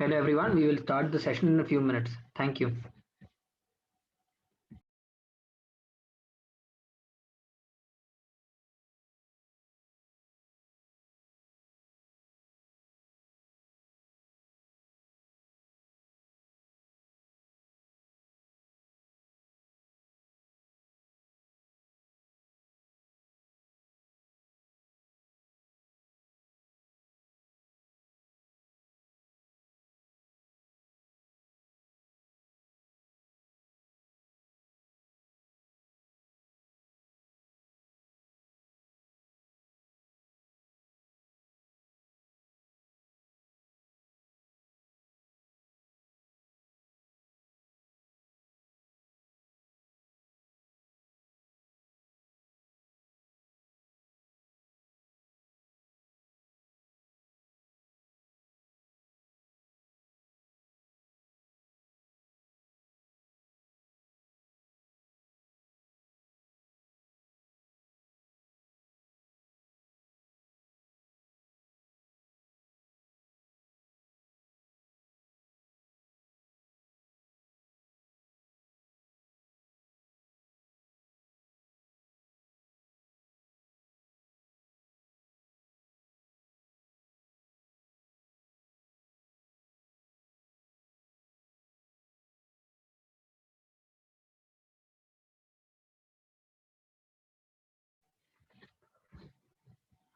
Hello everyone, we will start the session in a few minutes. Thank you.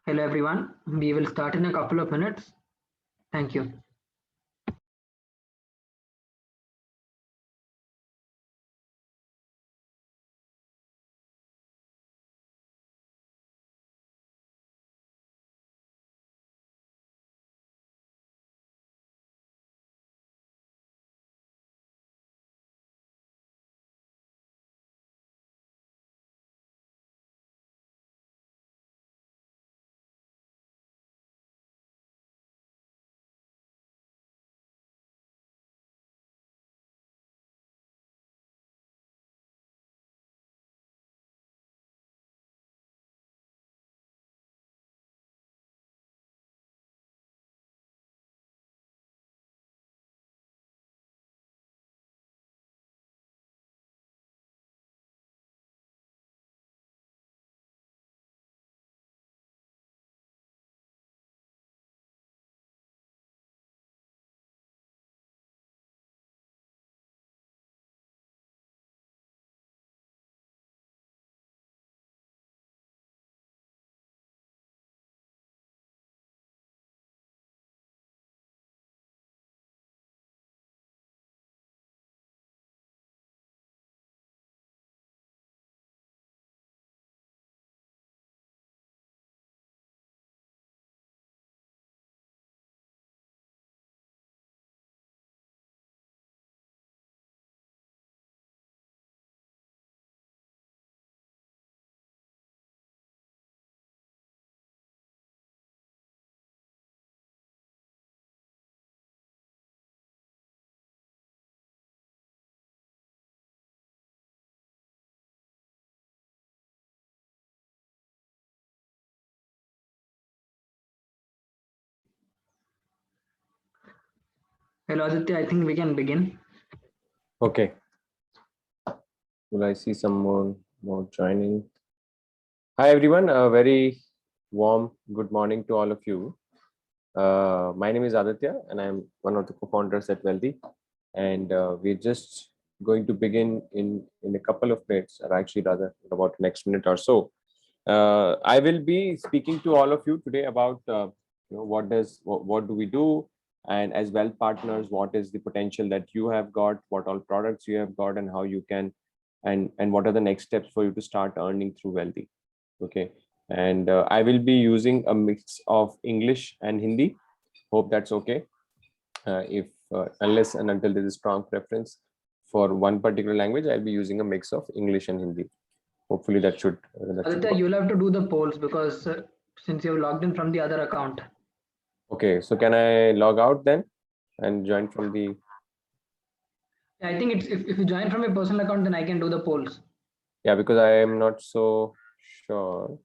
Hello everyone, we will start in a couple of minutes. Thank you. Hello Aditya, I think we can begin. Okay. Will I see some more joining? Hi everyone, a very warm good morning to all of you. My name is Aditya and I'm one of the co-founders at Wealthy, and we're just going to begin in a couple of minutes, or actually rather about next minute or so. I will be speaking to all of you today about what do we do, and as wealth partners, what is the potential that you have got, what all products you have got, and how you can, and what are the next steps for you to start earning through Wealthy. Okay, and I will be using a mix of English and Hindi. Hope that's okay. If unless and until there is a strong preference for one particular language, I'll be using a mix of English and Hindi. Hopefully that should Aditya, work. you'll have to do the polls because since you've logged in from the other account. Okay, so can I log out then and join from the? I think it's if you join from a personal account, then I can do the polls. Yeah, because I am not so sure.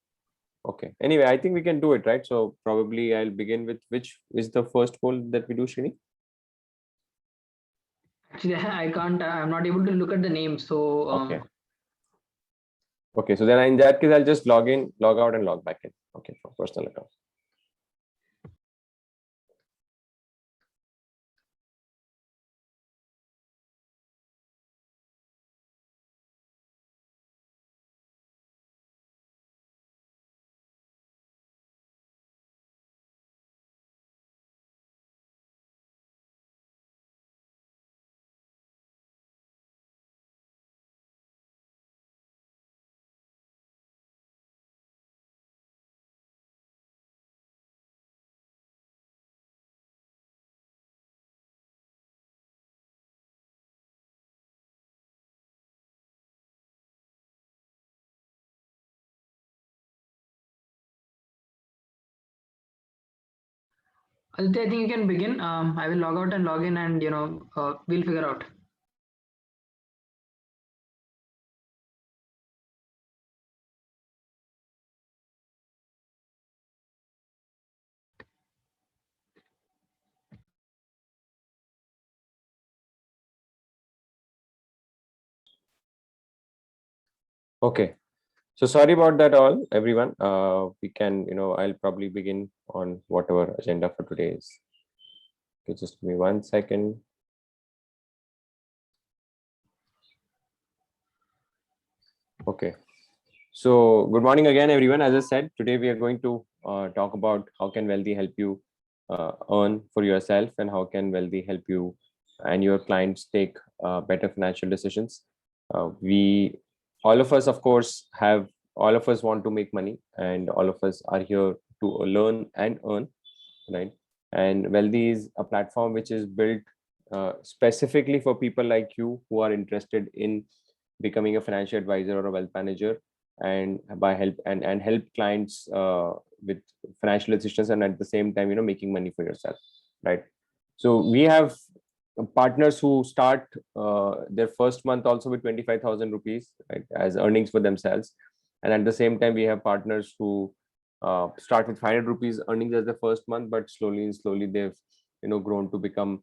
Okay. Anyway, I think we can do it, right? So probably I'll begin with which is the first poll that we do, Srini? Actually, I can't. I'm not able to look at the name. So Okay. Okay. So then in that case, I'll just log in, log out, and log back in. Okay, for personal account. Aditya, I think you can begin. I will log out and log in, and we'll figure out. Okay. So sorry about that, all everyone. We can, I'll probably begin on whatever agenda for today is. Okay, just give me 1 second. Okay. So good morning again, everyone. As I said, today we are going to talk about how can Wealthy help you earn for yourself, and how can Wealthy help you and your clients take better financial decisions. We, all of us, of course, all of us want to make money, and all of us are here to learn and earn, right? And Wealthy is a platform which is built specifically for people like you who are interested in becoming a financial advisor or a wealth manager, and by help help clients with financial decisions, and at the same time making money for yourself, right? So we have partners who start their first month also with 25,000 rupees, right, as earnings for themselves, and at the same time we have partners who start with 500 rupees earnings as the first month, but slowly and slowly they've grown to become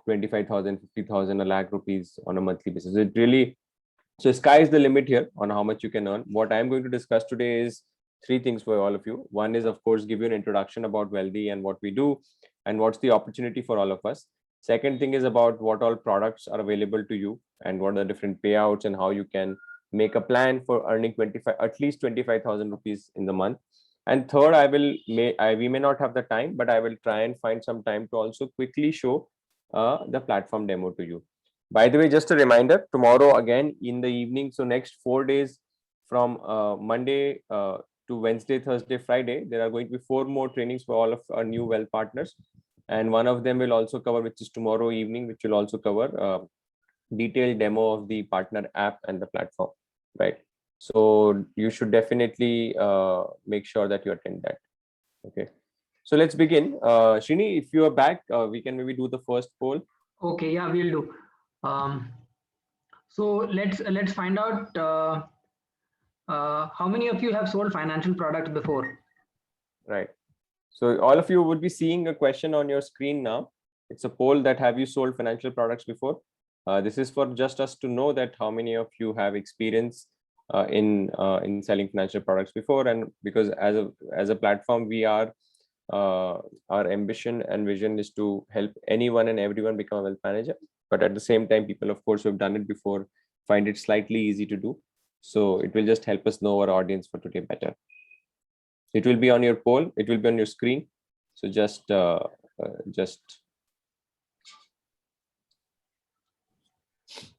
25,000, 50,000, a lakh rupees on a monthly basis. It really, so sky is the limit here on how much you can earn. What I'm going to discuss today is three things for all of you. One is, of course, give you an introduction about Wealthy and what we do and what's the opportunity for all of us. Second thing is about what all products are available to you and what are the different payouts and how you can make a plan for earning at least 25,000 rupees in the month. And third, we may not have the time, but I will try and find some time to also quickly show the platform demo to you. By the way, just a reminder, tomorrow again in the evening, so next 4 days from Monday to Wednesday, Thursday, Friday, there are going to be 4 more trainings for all of our new wealth partners. And one of them will also cover, which is tomorrow evening, which will also cover detailed demo of the partner app and the platform, right? So you should definitely make sure that you attend that. Okay. So let's begin. Srini, if you are back, we can maybe do the first poll. Okay, yeah, we'll do. Um, so let's find out how many of you have sold financial products before. Right. So all of you would be seeing a question on your screen now. It's a poll that have you sold financial products before? This is for just us to know that how many of you have experience in selling financial products before, and because as a platform we are our ambition and vision is to help anyone and everyone become a wealth manager. But at the same time, people, of course, who have done it before find it slightly easy to do. So it will just help us know our audience for today better. It will be on your poll. It will be on your screen. So just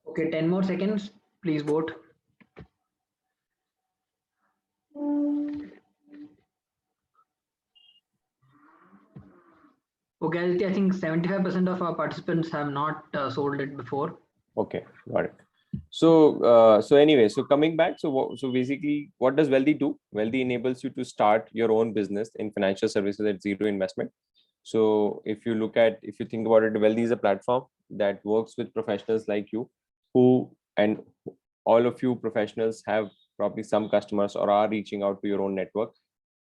Okay, 10 more seconds. Please vote. Okay, Aditya, I think 75% of our participants have not sold it before. Okay, got it. So anyway, so coming back, so basically, what does Wealthy do? Wealthy enables you to start your own business in financial services at zero investment. So if you think about it, Wealthy is a platform that works with professionals like you, and all of you professionals have probably some customers or are reaching out to your own network,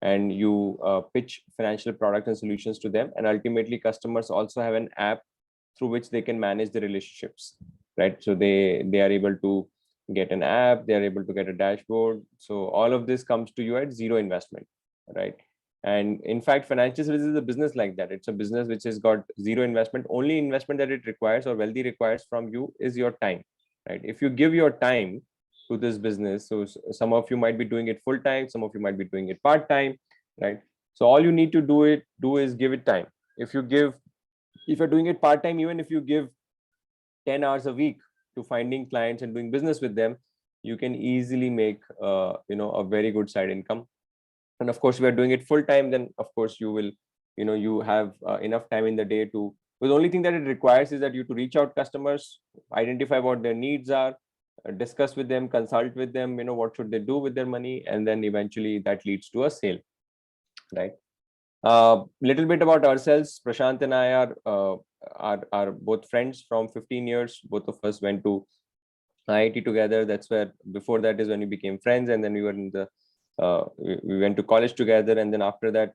and you pitch financial products and solutions to them. And ultimately, customers also have an app through which they can manage the relationships, right? So they are able to get an app, they are able to get a dashboard. So all of this comes to you at zero investment, right? And in fact, financial services is a business like that. It's a business which has got zero investment. Only investment that it requires or Wealthy requires from you is your time, right? If you give your time to this business, so some of you might be doing it full time, some of you might be doing it part time, right? So all you need to do is give it time. If you're doing it part time, even if you give 10 hours a week to finding clients and doing business with them, you can easily make a very good side income. And of course, we are doing it full time, then of course you will, you have enough time in the day to, but the only thing that it requires is that you to reach out customers, identify what their needs are, discuss with them, consult with them, what should they do with their money, and then eventually that leads to a sale, right? Little bit about ourselves. Prashant and I are both friends from 15 years. Both of us went to IIT together. That's where, before that is when we became friends, and then we were in the we went to college together, and then after that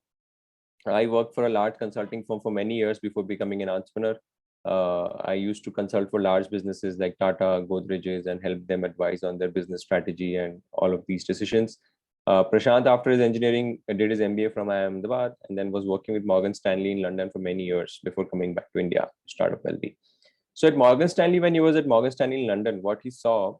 I worked for a large consulting firm for many years before becoming an entrepreneur. I used to consult for large businesses like Tata, Godrej's, and help them advise on their business strategy and all of these decisions. Prashant, after his engineering, did his MBA from IIM Ahmedabad, and then was working with Morgan Stanley in London for many years before coming back to India to start up Wealthy. So at Morgan Stanley, when he was at Morgan Stanley in London, what he saw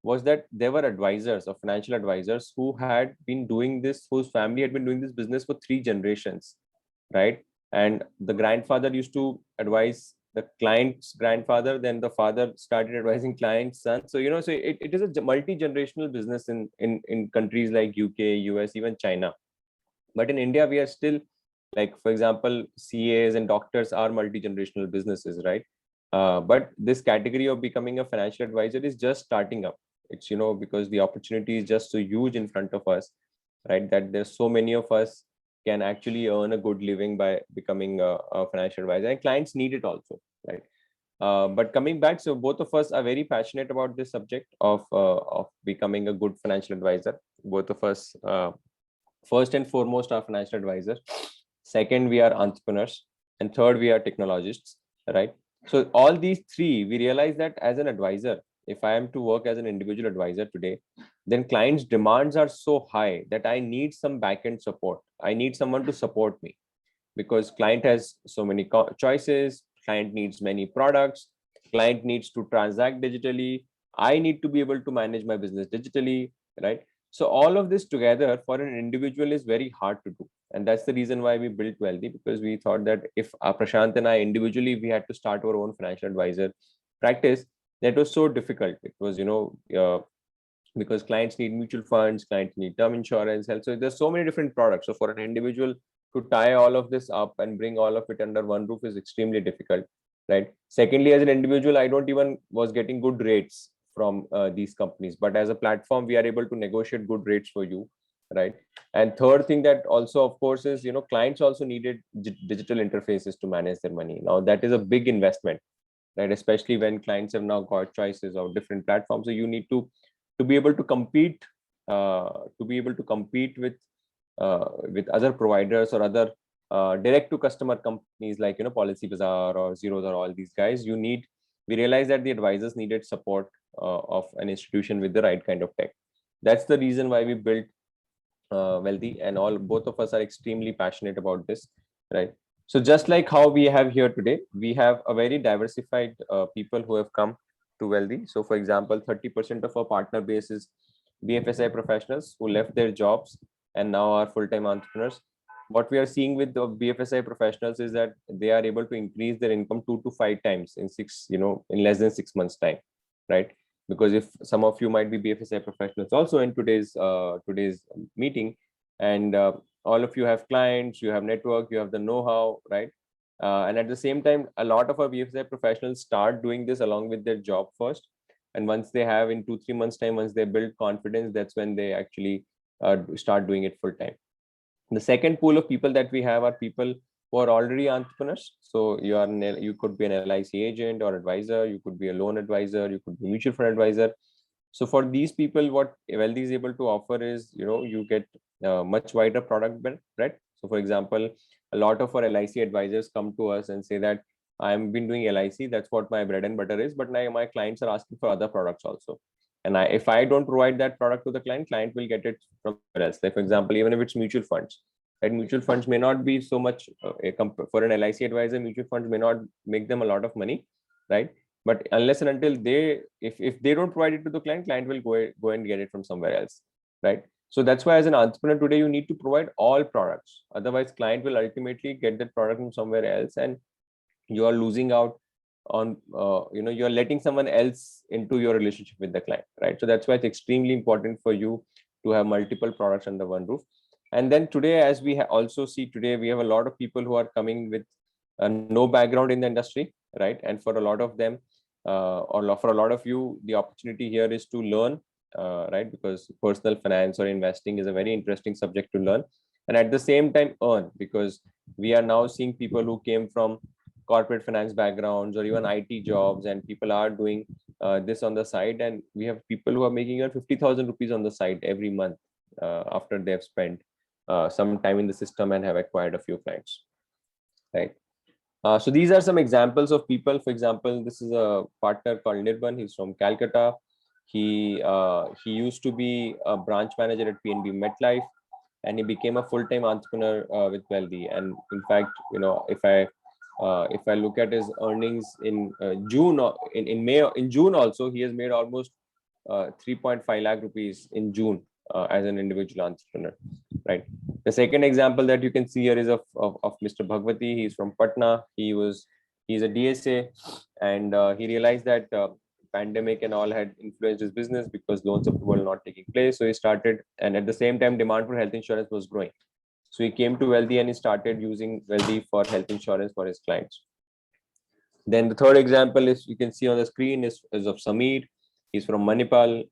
was that there were advisors or financial advisors who had been doing this, whose family had been doing this business for 3 generations, right? And the grandfather used to advise the client's grandfather, then the father started advising client's son. So, so it is a multi-generational business in countries like UK, US, even China. But in India, we are still, like, for example, CAs and doctors are multi-generational businesses, right? But this category of becoming a financial advisor is just starting up. It's, because the opportunity is just so huge in front of us, right? That there's so many of us can actually earn a good living by becoming a financial advisor, and clients need it also, right? But coming back, so both of us are very passionate about this subject of becoming a good financial advisor. Both of us, first and foremost, are financial advisors. Second, we are entrepreneurs, and third, we are technologists, right? So all these three, we realize that as an advisor, if I am to work as an individual advisor today, then clients' demands are so high that I need some backend support. I need someone to support me, because client has so many choices, client needs many products, client needs to transact digitally. I need to be able to manage my business digitally, right? So all of this together for an individual is very hard to do. And that's the reason why we built Wealthy, because we thought that if Prashant and I individually, we had to start our own financial advisor practice, that was so difficult. It was, because clients need mutual funds, clients need term insurance, health. So there's so many different products. So for an individual to tie all of this up and bring all of it under one roof is extremely difficult, right? Secondly, as an individual, I don't even was getting good rates from these companies, but as a platform, we are able to negotiate good rates for you, right? And third thing that also, of course, is, clients also needed digital interfaces to manage their money. Now that is a big investment, right? Especially when clients have now got choices of different platforms. So you need to be able to compete, with other providers or other direct to customer companies like, Policy Bazaar or Zeros or all these guys. We realized that the advisors needed support of an institution with the right kind of tech. That's the reason why we built Wealthy, and both of us are extremely passionate about this, right? So just like how we have here today, we have a very diversified people who have come to Wealthy. So for example, 30% of our partner base is BFSI professionals who left their jobs and now are full-time entrepreneurs. What we are seeing with the BFSI professionals is that they are able to increase their income 2 to 5 times in less than 6 months time, right? Because if some of you might be BFSI professionals also in today's meeting, and all of you have clients, you have network, you have the know-how, right? And at the same time, a lot of our BFSI professionals start doing this along with their job first. And once they have, in 2-3 months time, once they build confidence, that's when they actually start doing it full time. The second pool of people that we have are people who are already entrepreneurs. So you could be an LIC agent or advisor, you could be a loan advisor, you could be a mutual fund advisor. So for these people, what Wealthy is able to offer is, you get much wider product breadth, right? So for example, a lot of our LIC advisors come to us and say that I've been doing LIC. That's what my bread and butter is. But now my clients are asking for other products also. And if I don't provide that product to the client will get it from somewhere else. Like, for example, even if it's mutual funds, right? Mutual funds may not be so much for an LIC advisor. Mutual funds may not make them a lot of money, right? But unless and until if they don't provide it to the client will go and get it from somewhere else, right? So that's why as an entrepreneur today, you need to provide all products. Otherwise, client will ultimately get that product from somewhere else, and you are losing out on you're letting someone else into your relationship with the client, right? So that's why it's extremely important for you to have multiple products under one roof. And then today, as we also see today, we have a lot of people who are coming with no background in the industry, right? And for a lot of them, or for a lot of you, the opportunity here is to learn, right? Because personal finance or investing is a very interesting subject to learn, and at the same time earn, because we are now seeing people who came from corporate finance backgrounds or even IT jobs, and people are doing this on the side, and we have people who are making 50,000 rupees on the side every month after they have spent some time in the system and have acquired a few clients, right? So these are some examples of people. For example, this is a partner called Nirban. He's from Calcutta. He used to be a branch manager at PNB MetLife, and he became a full-time entrepreneur with Wealthy. And in fact, if I look at his earnings in June, in May, in June also, he has made almost 3.5 lakh rupees in June as an individual entrepreneur, right? The second example that you can see here is of Mr. Bhagwati. He's from Patna. He's a DSA, and he realized that pandemic and all had influenced his business because loans approval were not taking place. So he started, and at the same time, demand for health insurance was growing. So he came to Wealthy and he started using Wealthy for health insurance for his clients. Then the third example is, you can see on the screen, is of Sameer. He's from Manipal,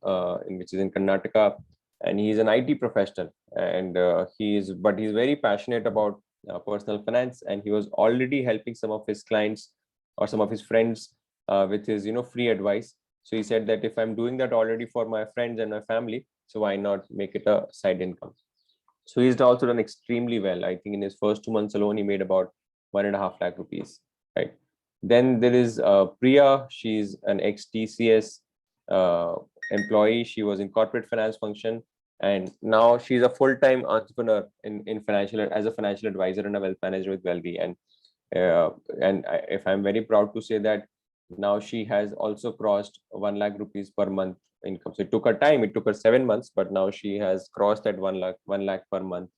which is in Karnataka, and he's an IT professional. And he's very passionate about personal finance, and he was already helping some of his clients or some of his friends with his free advice. So he said that if I'm doing that already for my friends and my family, so why not make it a side income? So he's also done extremely well. I think in his first 2 months alone, he made about 1.5 lakh rupees, right? Then there is Priya. She's an ex-TCS employee. She was in corporate finance function, and now she's a full-time entrepreneur in financial, as a financial advisor and a wealth manager with Wealthy. And if I'm very proud to say that now she has also crossed 1 lakh rupees per month income. So it took her time. It took her 7 months, but now she has crossed that 1 lakh per month.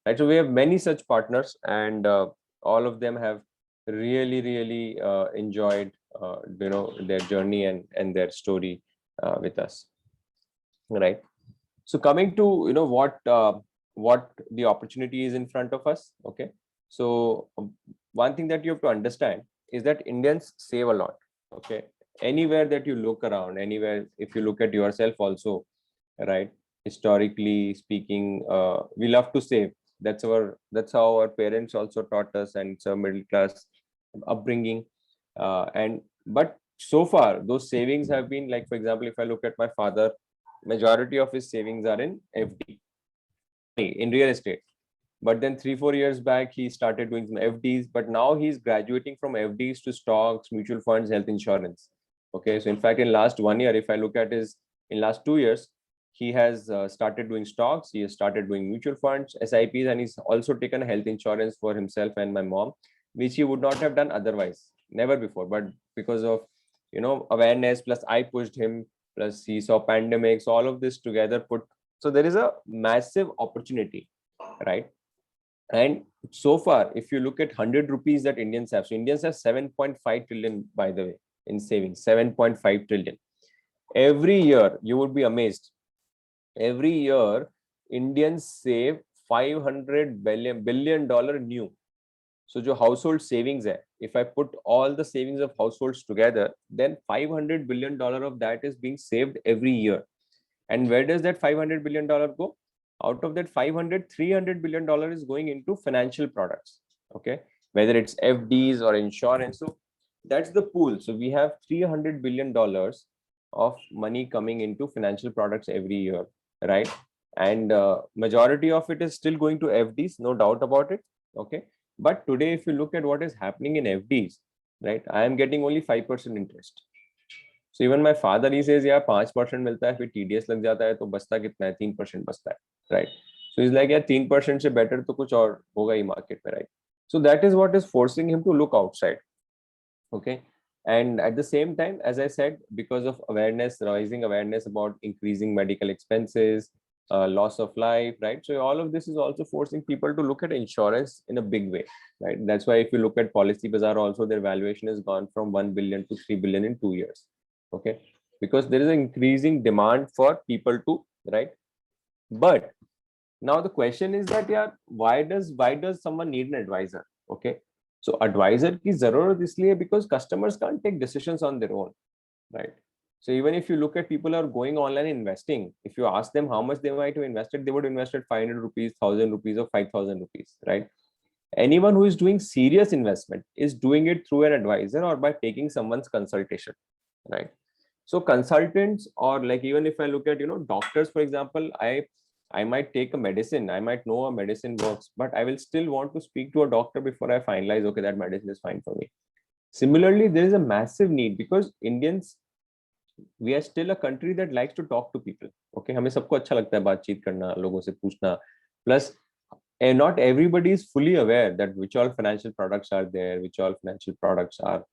Right. So we have many such partners, and all of them have really enjoyed their journey and their story with us. Right. So coming to what the opportunity is in front of us. Okay. So one thing that you have to understand is that Indians save a lot. Okay. Anywhere that you look around, anywhere, if you look at yourself also, right? Historically speaking, we love to save. That's how our parents also taught us, and it's a middle class upbringing. But so far, those savings have been, like, for example, if I look at my father, majority of his savings are in FD, in real estate. But then 3-4 years back, he started doing some FDs, but now he's graduating from FDs to stocks, mutual funds, health insurance. Okay. So in fact, in last 1 year, if I look at in last 2 years, he has started doing stocks. He has started doing mutual funds, SIPs, and he's also taken health insurance for himself and my mom, which he would not have done otherwise, never before. But because of, awareness, plus I pushed him, plus he saw pandemics, all of this together so there is a massive opportunity, right? And so far, if you look at 100 rupees that Indians have, so Indians have 7.5 trillion, by the way, in savings, 7.5 trillion. Every year, you would be amazed. Every year, Indians save $500 billion new. So जो household savings hai, if I put all the savings of households together, then $500 billion of that is being saved every year. And where does that $500 billion go? Out of that $300 billion is going into financial products. Okay, whether it's FDs or insurance. So that's the pool. So we have $300 billion of money coming into financial products every year, right? And majority of it is still going to FDs, no doubt about it. Okay, but today, if you look at what is happening in FDs, right? I am getting only 5% interest. So even my father, he says, यार 5% मिलता है, फिर TDS लग जाता है, तो बचता कितना है? 3% बचता है, right? So he's like, यार 3% से better तो कुछ और होगा ही market में, right? So that is what is forcing him to look outside, okay? And at the same time, as I said, because of awareness, rising awareness about increasing medical expenses, loss of life, right? So all of this is also forcing people to look at insurance in a big way, right? That's why if you look at Policy Bazaar, also their valuation has gone from 1 billion to 3 billion in 2 years, okay? Because there is an increasing demand for people to, right? But now the question is that, yeah, why does someone need an advisor? Okay, so advisor ki zarurat isliye because customers can't take decisions on their own, right? So even if you look at people who are going online investing, if you ask them how much they might have invested, they would invest at 500 rupees, 1000 rupees, or 5000 rupees, right? Anyone who is doing serious investment is doing it through an advisor or by taking someone's consultation, right? So consultants, or like, even if I look at, doctors, for example, I might take a medicine, I might know a medicine works, but I will still want to speak to a doctor before I finalize, okay, that medicine is fine for me. Similarly, there is a massive need because Indians, we are still a country that likes to talk to people. Okay, हमें सबको अच्छा लगता है बातचीत करना, लोगों से पूछना. Plus, and not everybody is fully aware that which all financial products are there, which all financial products are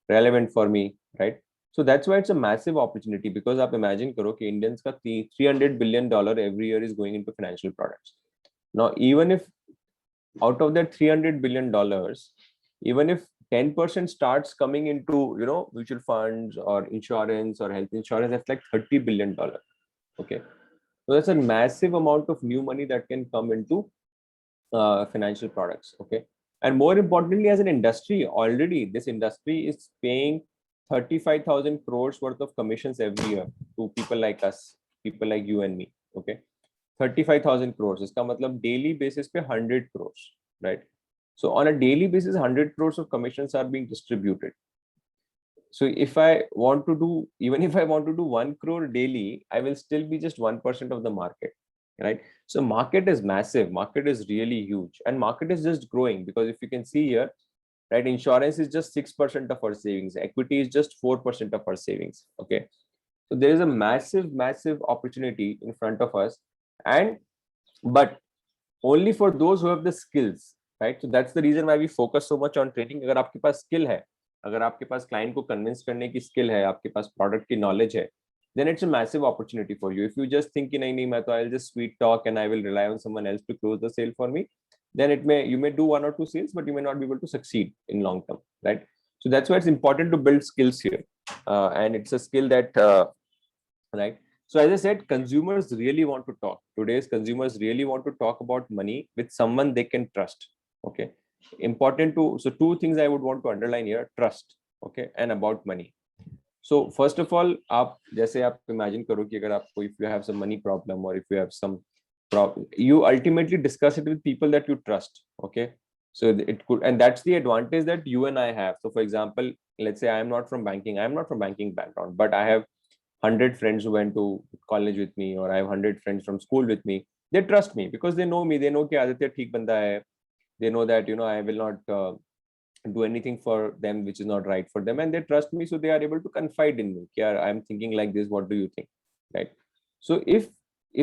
relevant for me, right? So that's why it's a massive opportunity, because आप imagine करो कि Indians का $300 billion every year is going into financial products. Now, even if out of that $300 billion, even if 10% starts coming into, mutual funds or insurance or health insurance, that's like $30 billion. Okay, so that's a massive amount of new money that can come into financial products. Okay, and more importantly, as an industry, already this industry is paying 35,000 crores worth of commissions every year to people like us, people like you and me. Okay, 35,000 crores, इसका मतलब daily basis पे 100 crores, right? So on a daily basis, 100 crores of commissions are being distributed. So if I want to do, even if I want to do 1 crore daily, I will still be just 1% of the market, right? So market is massive, market is really huge, and market is just growing, because if you can see here, right, insurance is just 6% of our savings, equity is just 4% of our savings. Okay, so there is a massive opportunity in front of us, and but only for those who have the skills, right? So that's the reason why we focus so much on training. अगर आपके पास skill है, अगर आपके पास client को convince करने की skill है, आपके पास product की knowledge है, then it's a massive opportunity for you. If you just think कि नहीं मैं तो I'll just sweet talk and I will rely on someone else to close the sale for me, then you may do 1 or 2 sales, but you may not be able to succeed in long term, right? So that's why it's important to build skills here, and it's a skill that, right? So as I said, consumers really want to talk. Today's consumers really want to talk about money with someone they can trust. Okay, important to, so 2 things I would want to underline here: trust, okay, and about money. So first of all, आप जैसे आप imagine करो कि अगर आपको, if you have some money problem or if you have some problem, you ultimately discuss it with people that you trust. Okay, so it could, and that's the advantage that you and I have. So for example, let's say I am not from banking background, but I have 100 friends who went to college with me, or I have 100 friends from school with me. They trust me because they know me. They know कि आदित्य ठीक बंदा है. They know that, I will not do anything for them which is not right for them, and they trust me, so they are able to confide in me. Yeah, I'm thinking like this. What do you think? Right. So if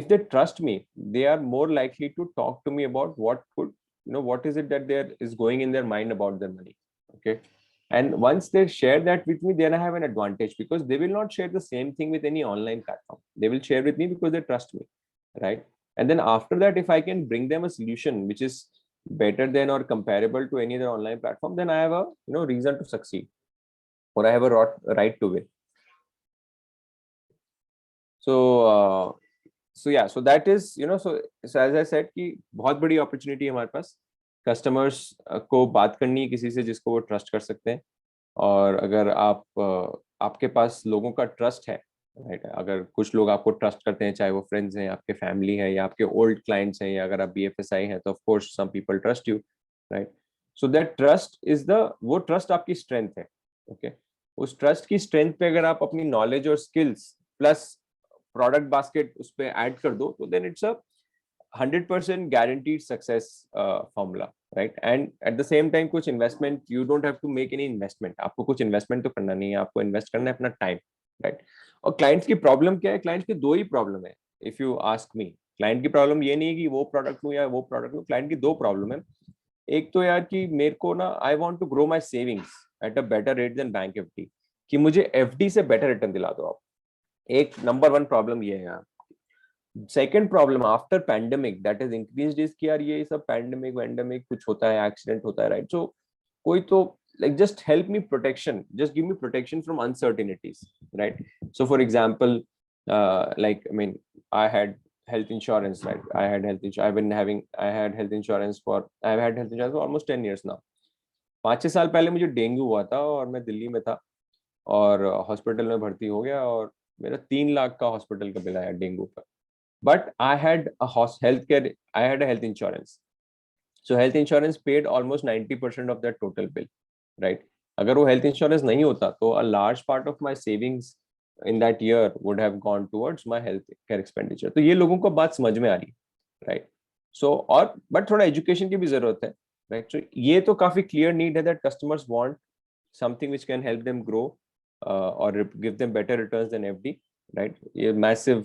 they trust me, they are more likely to talk to me about what could, what is it that there is going in their mind about their money. Okay. And once they share that with me, then I have an advantage, because they will not share the same thing with any online platform. They will share with me because they trust me, right? And then after that, if I can bring them a solution which is better than or comparable to any other online platform, then I have a reason to succeed, or I have a right to win. So yeah, so that is, so as I said कि बहुत बड़ी opportunity है हमारे पास. Customers को बात करनी है किसी से जिसको वो trust कर सकते हैं, और अगर आपके पास लोगों का trust है, right? अगर कुछ लोग आपको trust करते हैं, चाहे वो friends हैं, आपके family है, या आपके old clients हैं, या अगर आप BFSI हैं, तो of course some people trust you, right? So that trust is वो trust आपकी strength है. Okay, उस trust की strength पे अगर आप अपनी knowledge और skills plus product basket उस पे ऐड कर दो, तो then it's 100% guaranteed success formula, right? And at the same time कुछ investment, you don't have to make any investment. आपको कुछ investment तो करना नहीं है, आपको invest करना है अपना time, right? और clients की problem क्या है? Clients की दो ही problem है, if you ask me. Client की problem ये नहीं है कि वो product लूँ या वो product लूँ. Client की दो problem है. एक तो यार कि मेरे को ना I want to grow my savings at a better rate than bank FD, कि मुझे FD से better return दिला दो आप. एक number one problem ये है यार. Second problem after pandemic that is increased is कि यार ये सब पैंडेमिक वैंडेमिक कुछ होता है, एक्सीडेंट होता है, राइट? सो कोई तो like just help me protection, just give me protection from uncertainties, right? So for example, like I mean, I had health insurance, right? I've had health insurance for almost 10 years now. 5-6 साल पहले मुझे dengue हुआ था और मैं दिल्ली में था और हॉस्पिटल में भर्ती हो गया और मेरा 3 लाख का हॉस्पिटल का बिल आया डेंगू पर. But I had a health insurance. So health insurance paid almost 90% of that total bill, right? अगर वो health insurance नहीं होता तो a large part of my savings in that year would have gone towards my health care expenditure. तो ये लोगों को बात समझ में आ रही है, right? So और but थोड़ा education की भी जरूरत है, right? So ये तो काफी clear need है that customers want something which can help them grow or give them better returns than FD. Right? ये मैसिव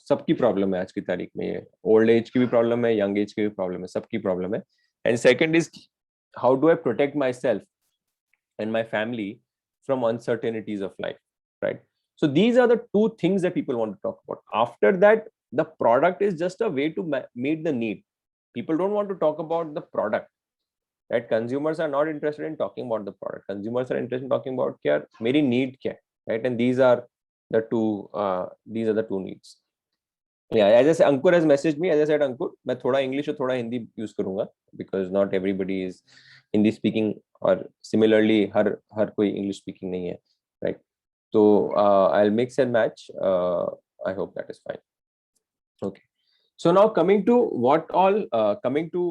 सबकी प्रॉब्लम है आज की तारीख में. ये ओल्ड एज की भी प्रॉब्लम है, यंग एज की भी प्रॉब्लम है, सबकी प्रॉब्लम है. And second is how do I protect myself and my family from uncertainties of life, right? So these are the two things that people want to talk about. After that the product is just a way to meet the need. People don't want to talk about the product, right? Consumers are not interested in talking about the product. Consumers are interested in talking about क्या मेरी need क्या है, right? And these are the two needs. Yeah, as I said, Ankur has messaged me. As I said, Ankur, मैं थोड़ा English और थोड़ा Hindi use करूँगा because not everybody is Hindi speaking और similarly हर कोई English speaking नहीं है, right? So I'll mix and match. I hope that is fine. Okay. So now coming to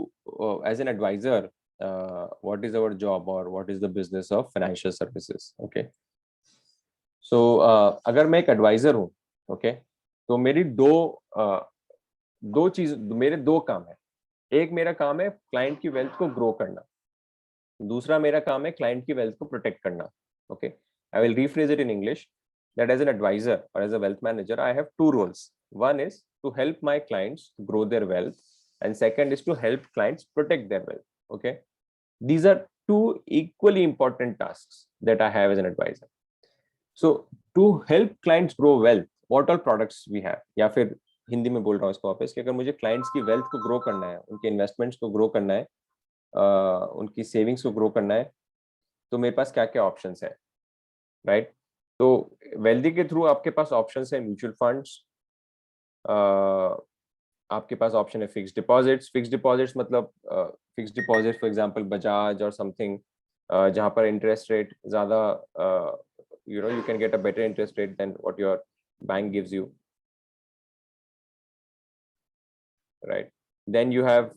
as an advisor, what is our job or what is the business of financial services? Okay. So अगर मैं एक adviser हूँ, okay, तो मेरे दो काम है. एक मेरा काम है क्लाइंट की वेल्थ को ग्रो करना, दूसरा मेरा काम है क्लाइंट की वेल्थ को प्रोटेक्ट करना. Okay, I will rephrase it in English that as an advisor or as a wealth manager, I have two roles. One is to help my clients grow their wealth, and second is to help clients protect their wealth. Okay, these are two equally important tasks that I have as an advisor. So to help clients grow wealth, what all products we have, या फिर हिंदी में बोल रहा हूँ इसको वापस कि अगर मुझे clients की wealth को grow करना है, उनके investments को grow करना है, उनकी savings को grow करना है, तो मेरे पास क्या क्या options है, right? तो wealthy के through आपके पास options है mutual funds, आपके पास ऑप्शन है फिक्स्ड डिपॉजिट्स मतलब fixed deposit for example Bajaj और समथिंग, जहां पर इंटरेस्ट रेट ज्यादा, you can get a better interest rate than what your bank gives you, right? Then you have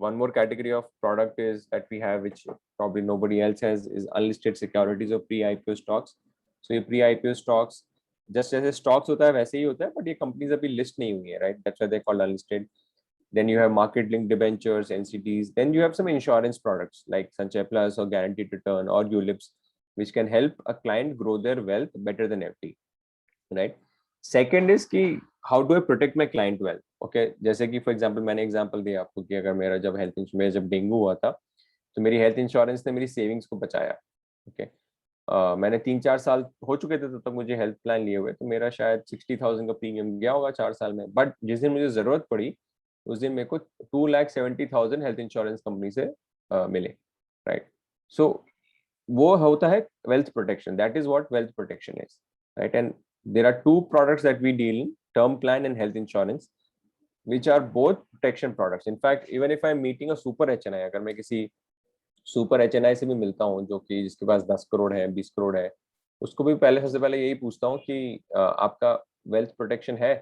one more category of product is that we have, which probably nobody else has, is unlisted securities or pre-IPO stocks. So ये pre-IPO stocks just जैसे stocks होता है वैसे ही होता है, but ये companies अभी list नहीं हुई है, right? That's why they called unlisted. Then you have market linked debentures, NCDs. Then you have some insurance products like Sanchay Plus or Guaranteed Return or ULIPs, which can help a client grow their wealth better than FD, right? Second is कि how do I protect my client wealth? Okay, जैसे कि for example मैंने example दिया आपको कि अगर मेरा जब जब डेंगू हुआ था तो मेरी हेल्थ इंश्योरेंस ने मेरी सेविंग्स को बचाया. Okay, मैंने 3-4 साल हो चुके थे तब मुझे हेल्थ प्लान लिए हुए, तो मेरा शायद 60,000 का प्रीमियम गया होगा 4 साल में. बट जिस दिन मुझे जरूरत पड़ी उस दिन मेरे को 2,70,000 हेल्थ इंश्योरेंस कंपनी से मिले, राइट? सो वो होता है wealth protection. That is what wealth protection is, right? And there are two products that we deal in, term plan and health insurance, which are both protection products. In fact, even if I'm meeting a super HNI, अगर मैं किसी super HNI से भी मिलता हूँ जो कि जिसके पास 10 करोड़ है, 20 करोड़ है, उसको भी सबसे पहले यही पूछता हूँ कि आपका वेल्थ प्रोटेक्शन है,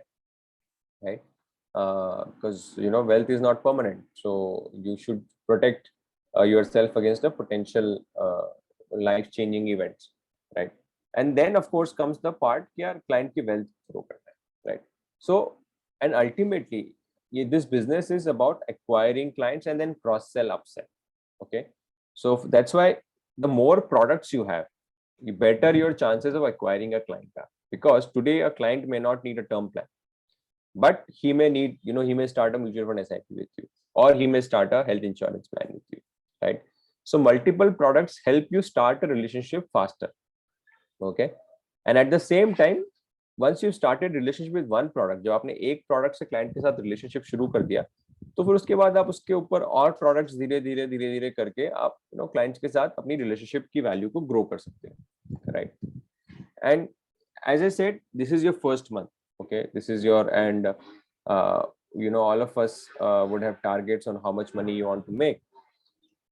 right? Because wealth is not permanent, so you should protect yourself against a potential life changing events, right? And then of course comes the part कि यार client की wealth grow करना है, right? So and ultimately this business is about acquiring clients and then cross sell, upsell. Okay, so that's why the more products you have, the better your chances of acquiring a client are. Because today a client may not need a term plan, but he may need, he may start a mutual fund SIP with you, or he may start a health insurance plan with you, right? So multiple products help you start a relationship faster. Okay, and at the same time, once you started relationship with one product, जब आपने एक product से client के साथ relationship शुरू कर दिया, तो फिर उसके बाद आप उसके ऊपर और प्रोडक्ट्स धीरे धीरे करके आप क्लाइंट्स के साथ अपनी रिलेशनशिप की वैल्यू को ग्रो कर सकते हैं, right? And as I said, this is your first month. Okay, this is your, and all of us would have targets on how much money you want to make,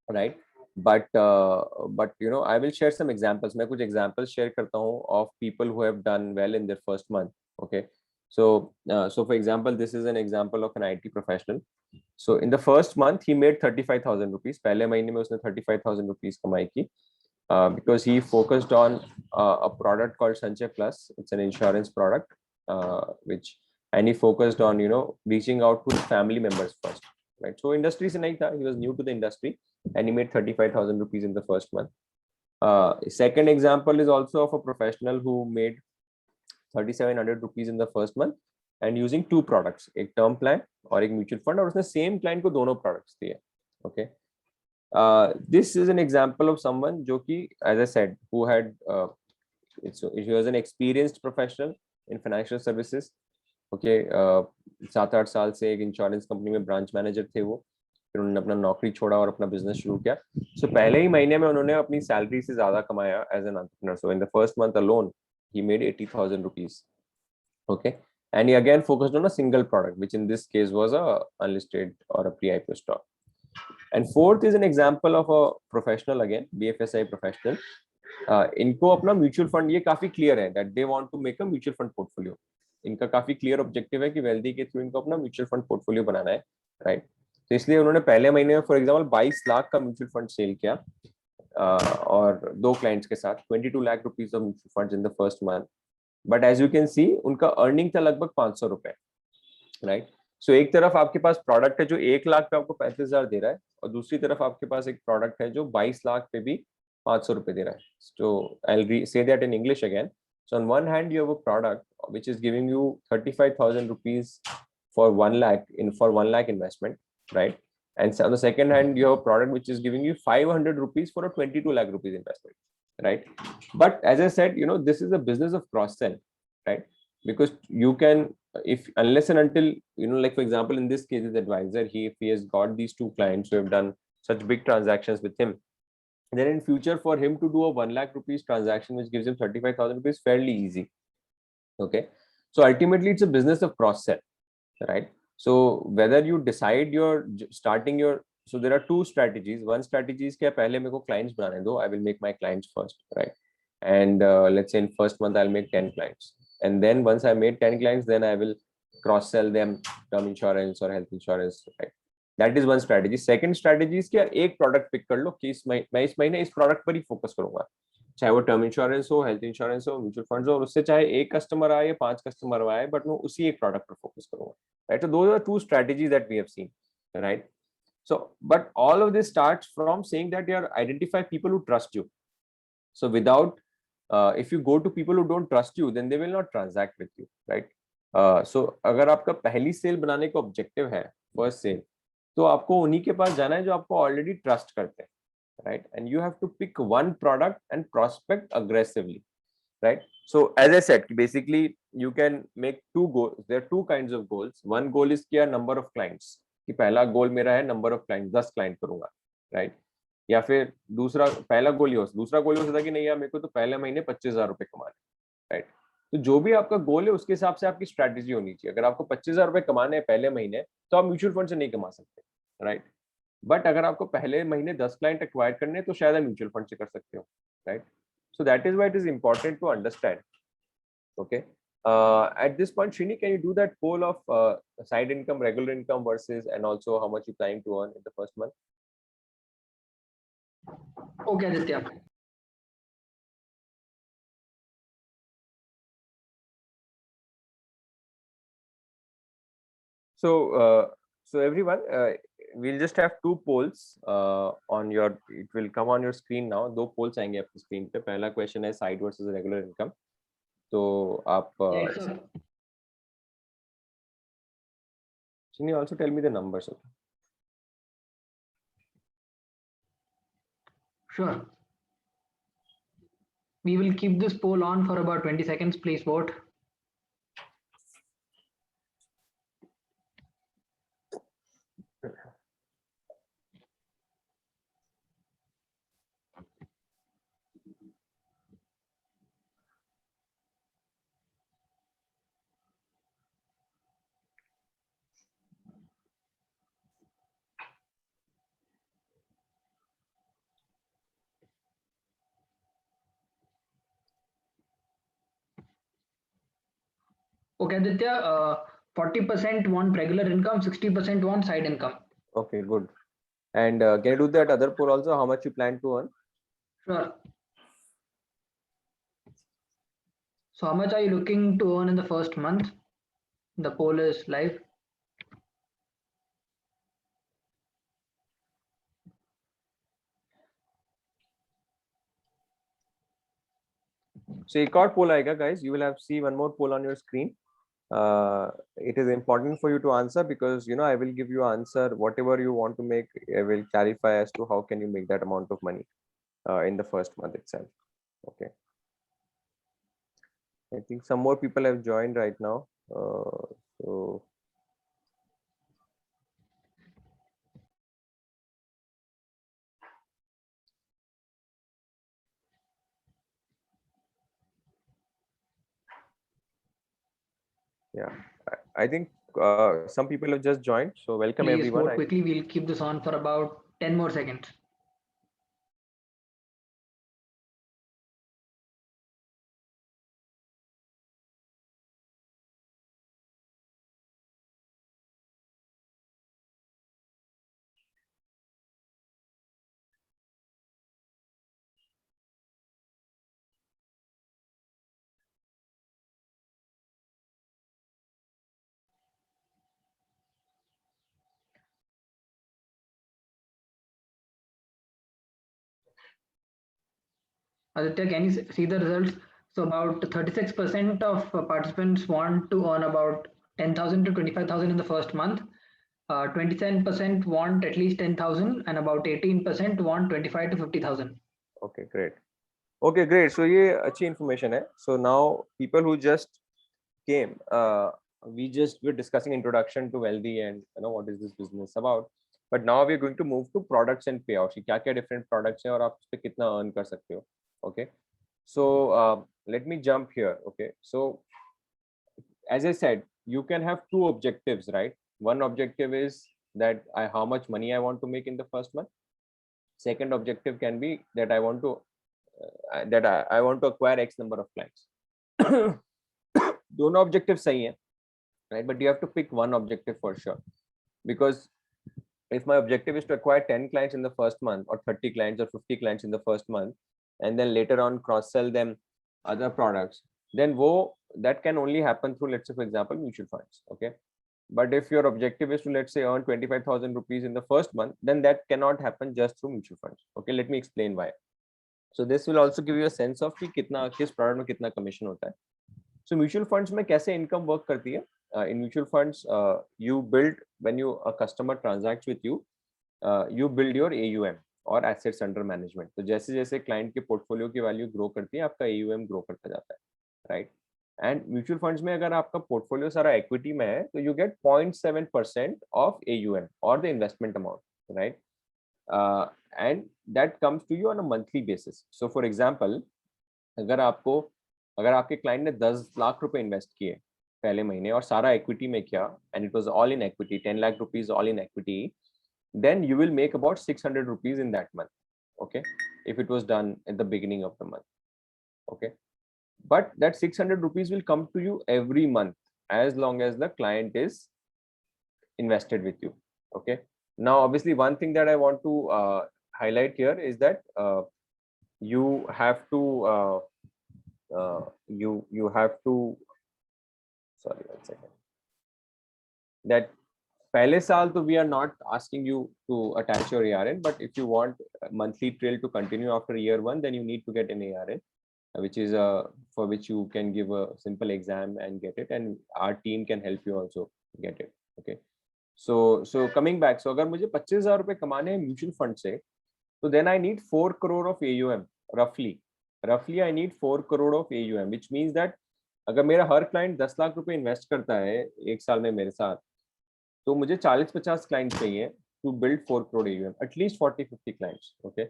right? But I will share some examples. मैं कुछ examples share करता हूँ of people who have done well in their first month. Okay, so for example, this is an example of an IT professional. So in the first month he made 35,000 rupees. पहले महीने में उसने 35,000 rupees कमाई की, because he focused on a product called Sanchay Plus. It's an insurance product, and he focused on reaching out to family members first, right? So industry se nahi tha, he was new to the industry, and he made 35,000 rupees in the first month. Second example is also of a professional who made 3,700 rupees in the first month, and using two products, एक term plan और एक mutual fund, और उसने same client को दोनों products दिए. Okay, this is an example of someone जो कि, as I said, who had he was an experienced professional in financial services. Okay, 7-8 साल से एक इंश्योरेंस कंपनी में ब्रांच मैनेजर थे वो, फिर उन्होंने अपना नौकरी छोड़ा और अपना बिजनेस शुरू किया. सो पहले ही महीने में उन्होंने अपनी सैलरी से ज्यादा कमाया as an entrepreneur. So in the first month alone he made 80,000 rupees. Okay, and he again focused on a single product, which in this case was a unlisted or a pre-IPO stock. And fourth is an example of a professional, again BFSI professional. इनको अपना mutual fund, ये काफी clear है that they want to make a mutual fund portfolio. इनका काफी clear objective है कि wealthy के थ्रू इनको अपना म्यूचुअल फंड पोर्टफोलियो बनाना है, राइट? तो इसलिए उन्होंने पहले महीने में फॉर एग्जांपल 22 लाख का म्यूचुअल फंड सेल किया, और दो क्लाइंट्स के साथ 22 lakh rupees of mutual funds in the first month. But as you can see उनका अर्निंग था लगभग 500 रुपए, राइट? सो एक तरफ आपके पास प्रोडक्ट है जो 1 लाख पे आपको 35,000 दे रहा है, और दूसरी तरफ आपके पास एक प्रोडक्ट है जो 22 लाख पे भी 500 रुपए दे रहा है. So I'll say that in English again. So on one hand, you have a product which is giving you 35,000 rupees for 1 lakh for 1 lakh investment, right? And on the second hand, you have a product which is giving you 500 rupees for a 22 lakh rupees investment, right? But as I said, this is a business of cross sell, right? Because you can, if unless and until, like for example, in this case, his advisor, if he has got these two clients who have done such big transactions with him, then in future for him to do a 1 lakh rupees transaction which gives him 35,000 rupees fairly easy. Okay, so ultimately it's a business of cross sell, right? So whether you decide you're starting your, so there are two strategies. One strategy is कि पहले मेरे को clients बनाने दो, I will make my clients first, right? And let's say in first month I'll make 10 clients, and then once I made 10 clients, then I will cross sell them term insurance or health insurance, right? That is one strategy. Second strategy is कि एक product pick कर लो कि मैं इस महीने इस product पर ही focus करूंगा, चाहे वो term insurance हो, health insurance हो, mutual funds हो, और उससे चाहे एक customer आए या 5 customer आए, but मैं उसी एक product पर focus करूंगा, right? So those are two strategies that we have seen, right? So but all of this starts from saying that you identify people who trust you. So without if you go to people who don't trust you, then they will not transact with you, right? So अगर आपका पहली cell बनाने का objective है, first cell, तो आपको उन्हीं के पास जाना है जो आपको ऑलरेडी ट्रस्ट करते हैं, right? And you have to pick one product and prospect aggressively, right? So as I said, basically you can make two goals. There are two kinds of goals. One goal is किया number of clients, कि पहला गोल मेरा है number of client, 10 client करूंगा, right? या फिर दूसरा पहला गोल ये हो, दूसरा गोल हो सकता है कि नहीं यार मेरे को तो पहले महीने 25,000 रुपए कमाने, राइट? तो जो भी आपका गोल है उसके हिसाब से आपकी स्ट्रैटेजी होनी चाहिए. अगर आपको 25,000 रुपए कमाने हैं पहले महीने, तो आप म्यूचुअल फंड से नहीं कमा सकते, राइट? बट अगर आपको पहले महीने 10 क्लाइंट एक्वायर करने हैं, तो शायद आप म्यूचुअल फंड से कर सकते हो, right? So that is why it is important to understand. Okay, at this point, Srini, can you do that poll of side income, regular income versus, and also how much you planning to earn in the first month? Okay, Aditya. So everyone, we'll just have two polls on your. It will come on your screen now. दो polls आएंगे आपकी screen पे. पहला question है side versus regular income. तो आप. Yes, sir. Can you also tell me the numbers? Okay? Sure. We will keep this poll on for about 20 seconds. Please vote. Okay, Aditya, 40% want regular income, 60% want side income. Okay, good. And can you do that other poll also? How much you plan to earn? Sure. So how much are you looking to earn in the first month? The poll is live. So एक और poll आएगा, guys. You will have see one more poll on your screen. It is important for you to answer because I will give you answer whatever you want to make. I will clarify as to how can you make that amount of money in the first month itself. Okay. I think some more people have joined right now. So yeah, I think some people have just joined. So welcome Please everyone. vote quickly. We'll keep this on for about 10 more seconds. Aditya, can you see the results? So about 36% of participants want to earn about 10,000 to 25,000 in the first month. 27% want at least 10,000 and about 18% want 25 to 50,000. Okay, great. Okay, great. So ये अच्छी information है. So now people who just came, we're discussing introduction to wealthy and what is this business about. But now we're going to move to products and payouts. क्या क्या different products हैं और आप उस पे कितना earn कर सकते हो. Okay. So let me jump here. Okay. So as I said, you can have two objectives, right? One objective is that how much money I want to make in the first month. Second objective can be that I want to I want to acquire X number of clients. दोनों objective सही है, right? But you have to pick one objective for sure, because if my objective is to acquire 10 clients in the first month or 30 clients or 50 clients in the first month, and then later on cross sell them other products, then that can only happen through, let's say for example, mutual funds. Okay. But if your objective is to, let's say, earn 25,000 rupees in the first month, then that cannot happen just through mutual funds. Okay, let me explain why. So this will also give you a sense of कि किस product में कितना commission होता है. So mutual funds में कैसे income work करती है? In mutual funds, you build, when a customer transacts with you, you build your AUM और assets under management. तो जैसे जैसे client के portfolio की value grow करती है, आपका AUM grow करता जाता है, right? And mutual funds में अगर आपका portfolio सारा equity में है, तो you get 0.7% of AUM or the investment amount, right? And that comes to you on a monthly basis. So for example, अगर आपके client ने 10 लाख रुपए invest किए पहले महीने और सारा equity में किया, and it was all in equity, 10 lakh rupees all in equity, then you will make about 600 rupees in that month. Okay, if it was done at the beginning of the month. Okay, but that 600 rupees will come to you every month as long as the client is invested with you. Okay, now obviously one thing that I want to highlight here is that you have to you have to, sorry, one second, that पहले साल तो we are not asking you to attach your ARN, but if you want monthly trail to continue after year 1, then you need to get an ARN, which is for which you can give a simple exam and get it, and our team can help you also get it. Okay, so coming back, so अगर मुझे 25,000 रुपए कमाने हैं mutual fund से, तो then I need 4 crore of AUM roughly I need 4 crore of AUM, which means that अगर मेरा हर client 10 lakh रुपए इन्वेस्ट करता है एक साल में मेरे साथ, तो मुझे 40-50 क्लाइंट चाहिए to build 4 crore AUM, at least 40-50 clients. Okay,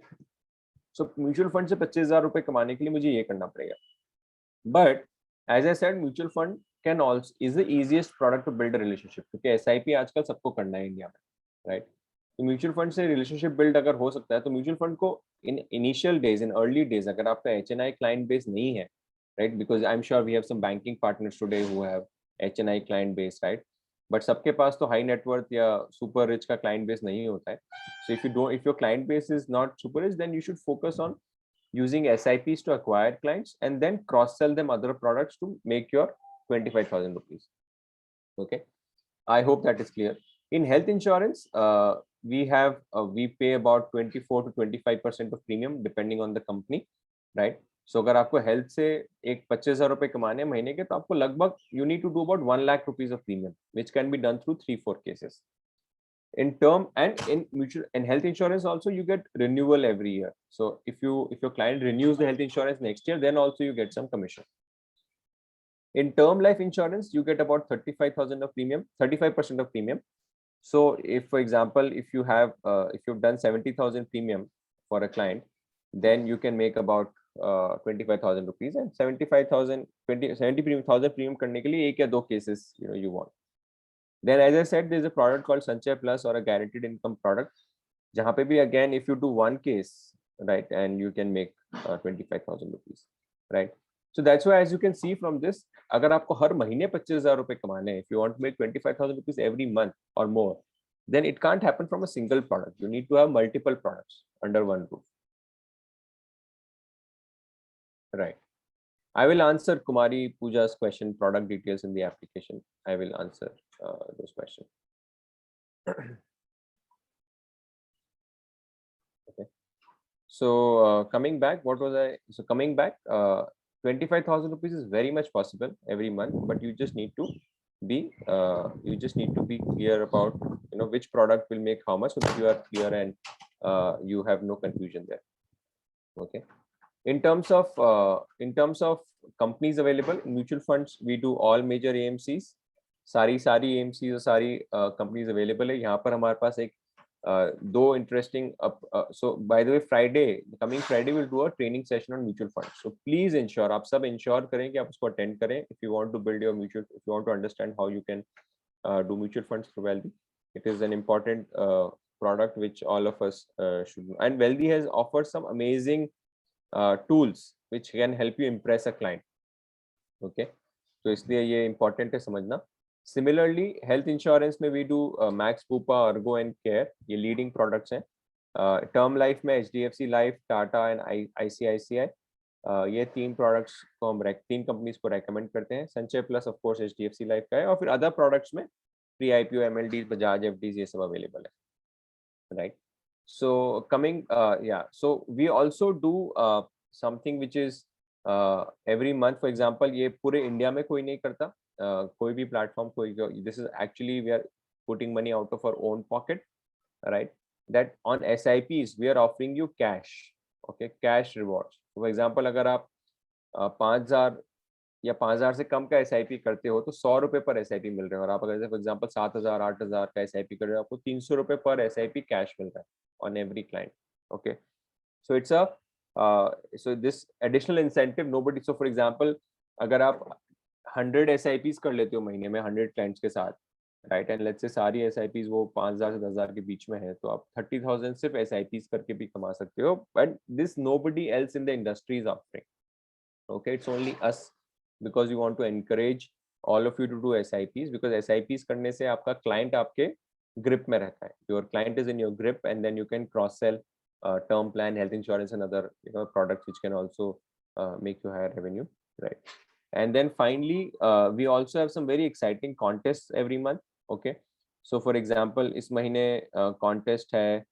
so mutual fund से 25,000 रुपए कमाने के लिए मुझे ये करना पड़ेगा. But as I said, mutual fund can also is the easiest product to build a relationship, क्योंकि एसआईपी आजकल सबको करना है इंडिया में, राइट? तो म्यूचुअल फंड से रिलेशनशिप बिल्ड अगर हो सकता है, तो म्यूचुअल फंड को in initial days, in early days, अगर आपका एचएनआई क्लाइंट बेस नहीं है, right, because I am sure we have some banking partners today who have HNI client base, right, but सबके पास तो हाई नेटवर्थ या सुपर रिच का client base नहीं होता है. So if your client base is not super rich, then you should focus on using SIPs to acquire clients and then cross sell them other products to make your 25,000 rupees. Okay, I hope that is clear. In health insurance, we pay about 24 to 25% of premium depending on the company, right? So अगर आपको health से एक 25,000 रुपए कमाने महीने के, तो आपको लगभग you need to do about 1 lakh rupees of premium, which can be done through 3-4 cases. In term and in health insurance also, you get renewal every year. So if your client renews the health insurance next year, then also you get some commission. In term life insurance, you get about 35,000 of premium, 35% of premium. So if, for example, if you've done 70,000 premium for a client, then you can make about 25,000 rupees, and 70,000 premium करने के लिए एक या दो cases you want. Then, as I said, there's a product called Sanchay Plus, or a guaranteed income product. जहाँ पे भी, again, if you do one case, right, and you can make 25,000 rupees, right? So that's why, as you can see from this, अगर आपको हर महीने 25,000 रुपए कमाने हैं, if you want to make 25,000 rupees every month or more, then it can't happen from a single product. You need to have multiple products under one roof, right? I will answer Kumari Pooja's question, product details in the application. I will answer those questions. Okay. So coming back, coming back, 25,000 rupees is very much possible every month, but you just need to be clear about which product will make how much, so that you are clear and you have no confusion there. Okay. In terms of companies available mutual funds, we do all major AMCs. सारी AMCs और सारी companies available है. यहाँ पर हमारे पास एक दो interesting so by the way, coming Friday we'll do a training session on mutual funds. So please ensure, आप सब ensure करें कि आप उसको attend करें if you want to build your if you want to understand how you can do mutual funds through Wealthy. It is an important product which all of us should know. And Wealthy has offered some amazing tools which can help you impress a client. Okay, तो इसलिए ये important है समझना. Similarly, health insurance में we do Max, Bupa, Ergo and Care. ये leading products हैं. Term life में HDFC Life, Tata and ICICI. ये तीन products को हम तीन companies को recommend करते हैं. Sanchay Plus of course HDFC Life का है, और फिर other products में pre-IPO MLDs, Bajaj FDs ये सब available है, right? So coming so we also do something which is every month. For example, ये पूरे इंडिया में कोई नहीं करता, कोई भी platform this is actually we are putting money out of our own pocket, right? That on SIPs we are offering you cash, okay, cash rewards. For example, अगर आप 5,000 या 5,000 से कम का SIP करते हो तो 100 रुपए पर SIP मिल रहे हैं, और आप अगर फॉर एग्जांपल 7,000 8,000 का SIP कर रहे हो, आपको 300 रुपए पर SIP कैश मिल रहा है on every client. Okay, so it's a so this additional incentive nobody. So for example, अगर आप 100 SIPs कर लेते हो महीने में 100 clients के साथ, right, and let's say सारी SIPs वो 5,000 से 10,000 के बीच में है, तो आप 30,000 सिर्फ SIPs करके भी कमा सकते हो, but this nobody else in the industry is offering. Okay, it's only us, because we want to encourage all of you to do SIPs, because SIPs करने से आपका client आपके grip में रहता है. Your client is in your grip, and then you can cross sell term plan, health insurance and other products which can also make you higher revenue, right? And then finally we also have some very exciting contests every month. Okay, So for example, इस महीने contest है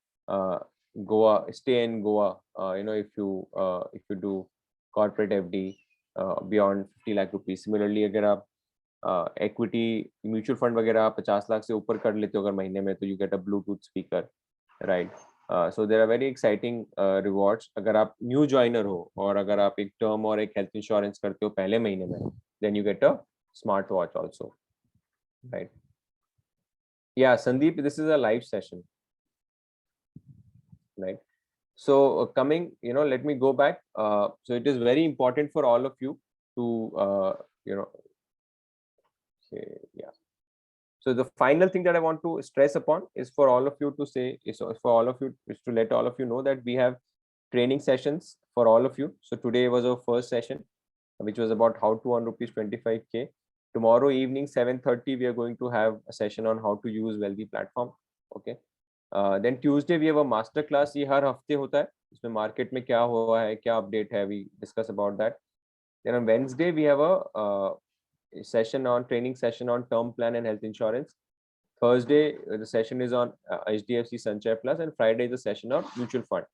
Goa, stay in Goa. You know, if you do corporate FD beyond 50 lakh rupees. Similarly, अगर आप equity mutual fund वगैरह 50 लाख से ऊपर कर लेते हो अगर महीने में, तो you get a Bluetooth speaker, right? So there are very exciting rewards. अगर आप new joiner हो और अगर आप एक term और एक health insurance करते हो पहले महीने में, then you get a smart watch also, right? Yeah, Sandeep, this is a live session, right? So coming, you know, let me go back. So it is very important for all of you to, you know, say, yeah. So the final thing that I want to stress upon is for all of you to say, is for all of you, is to let all of you know that we have training sessions for all of you. So today was our first session, which was about how to earn rupees 25K. Tomorrow evening 7:30 we are going to have a session on how to use Wealthy platform. Okay. Then Tuesday we have a master class. ये हर हफ्ते होता है. इसमें market में क्या हुआ है, क्या update है, we discuss about that. Then on Wednesday we have a session on training session on term plan and health insurance. Thursday the session is on HDFC Sanchay Plus, and Friday is the session on mutual fund.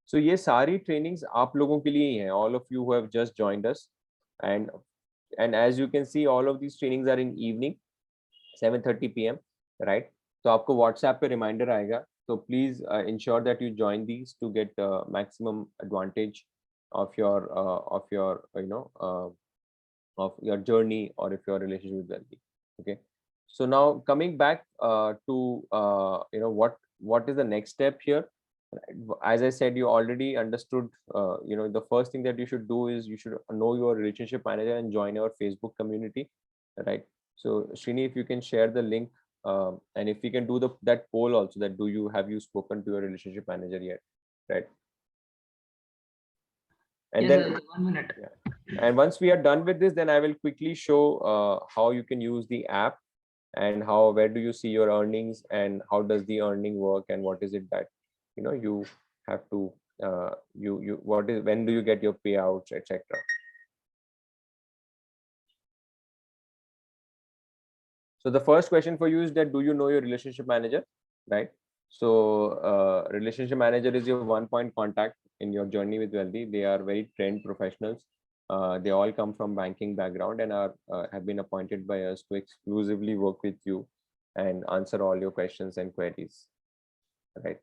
So ये सारी trainings आप लोगों के लिए ही हैं, all of you who have just joined us, and as you can see, all of these trainings are in evening 7:30 PM, right? तो आपको WhatsApp पे reminder आएगा, so please ensure that you join these to get maximum advantage of your you know of your journey, or if your relationship with Wealthy. Okay, so now coming back to you know what is the next step here. As I said, you already understood, you know, the first thing that you should do is you should know your relationship manager and join our Facebook community, right? So Srini, if you can share the link, and if we can do that poll also, that have you spoken to your relationship manager yet, right? And yes, then 1 minute. Yeah. And once we are done with this, then I will quickly show how you can use the app, and where do you see your earnings, and how does the earning work, and what is it that you know you have to when do you get your payouts, etc. So the first question for you is that do you know your relationship manager, right? So relationship manager is your one-point contact in your journey with Wealthy. They are very trained professionals. They all come from banking background and have been appointed by us to exclusively work with you and answer all your questions and queries, right?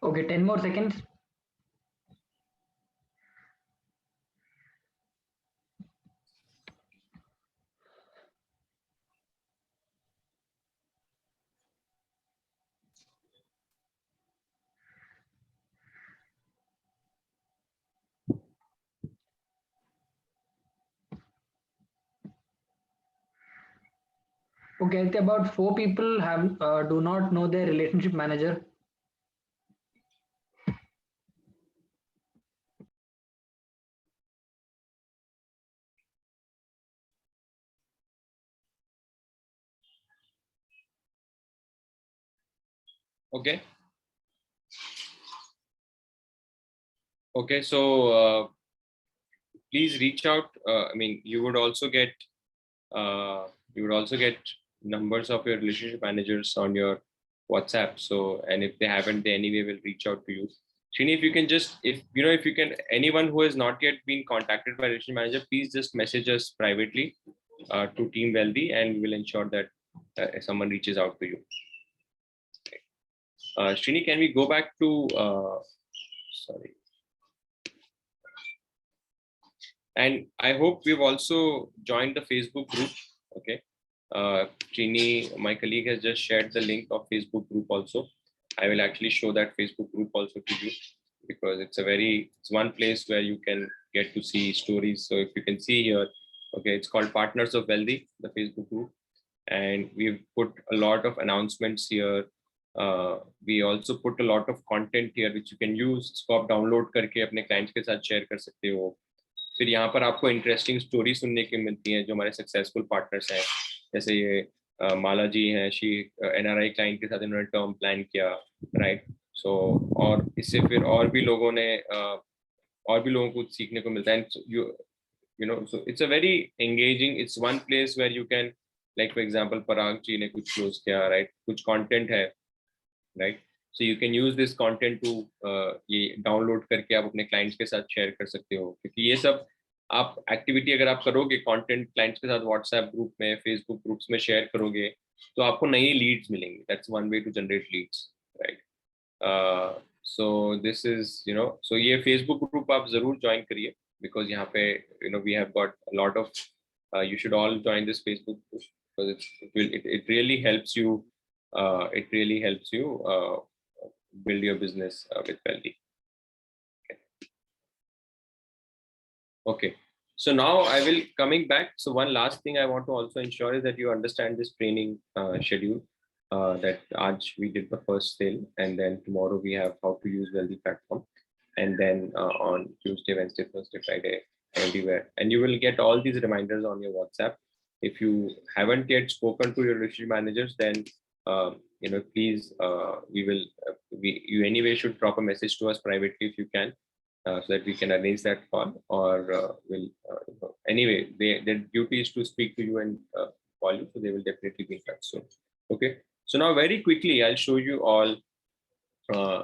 Okay, 10 more seconds. Okay, I think about 4 people have do not know their relationship manager. Okay. Okay, so please reach out. I mean, you would also get numbers of your relationship managers on your WhatsApp. So, and if they haven't, they anyway will reach out to you. Srini, if you can just, if you can, anyone who has not yet been contacted by relationship manager, please just message us privately to Team Wealthy, and we will ensure that someone reaches out to you. Srini, can we go back to, sorry. And I hope we've also joined the Facebook group. Okay. Srini, my colleague, has just shared the link of Facebook group also. I will actually show that Facebook group also to you, because it's one place where you can get to see stories. So if you can see here, okay, it's called Partners of Wealthy, the Facebook group. And we've put a lot of announcements here. We also put a lot of content here, which you can use. इसको आप download करके अपने clients के साथ share कर सकते हो. फिर यहाँ पर आपको इंटरेस्टिंग स्टोरी सुनने की मिलती हैं जो हमारे सक्सेसफुल पार्टनर्स हैं, जैसे ये माला जी हैं, शी NRI क्लाइंट के साथ इन्होंने टर्म प्लान किया, राइट? So और इससे फिर और भी लोगों ने और भी लोगों को सीखने को मिलता है. And you know, so it's a very engaging, it's one place where you can, like for example Parag ji ने कुछ close किया, right, कुछ content है, right, so you can use this content to ये download करके आप अपने clients के साथ share कर सकते हो, क्योंकि ये सब आप एक्टिविटी अगर आप करोगे कंटेंट क्लाइंट्स के साथ व्हाट्सएप ग्रुप में, फेसबुक ग्रुप्स में शेयर करोगे, तो आपको नई लीड्स मिलेंगी. That's one way to generate leads, right. So this is so ये फेसबुक ग्रुप आप जरूर ज्वाइन करिए, बिकॉज यहाँ पे we have got lot of you should all join this Facebook group, because it really helps you, it really helps you build your business with Wealthy. Okay, so now I will coming back. So one last thing I want to also ensure is that you understand this training schedule, that we did the first sale, and then tomorrow we have how to use Wealthy platform, and then on Tuesday, Wednesday, Thursday, Friday, everywhere, and you will get all these reminders on your WhatsApp. If you haven't yet spoken to your relationship managers, then please, we will you anyway should drop a message to us privately if you can, so that we can arrange that call, or anyway, their duty is to speak to you and call you, so they will definitely be in touch soon. Okay, so now very quickly I'll show you all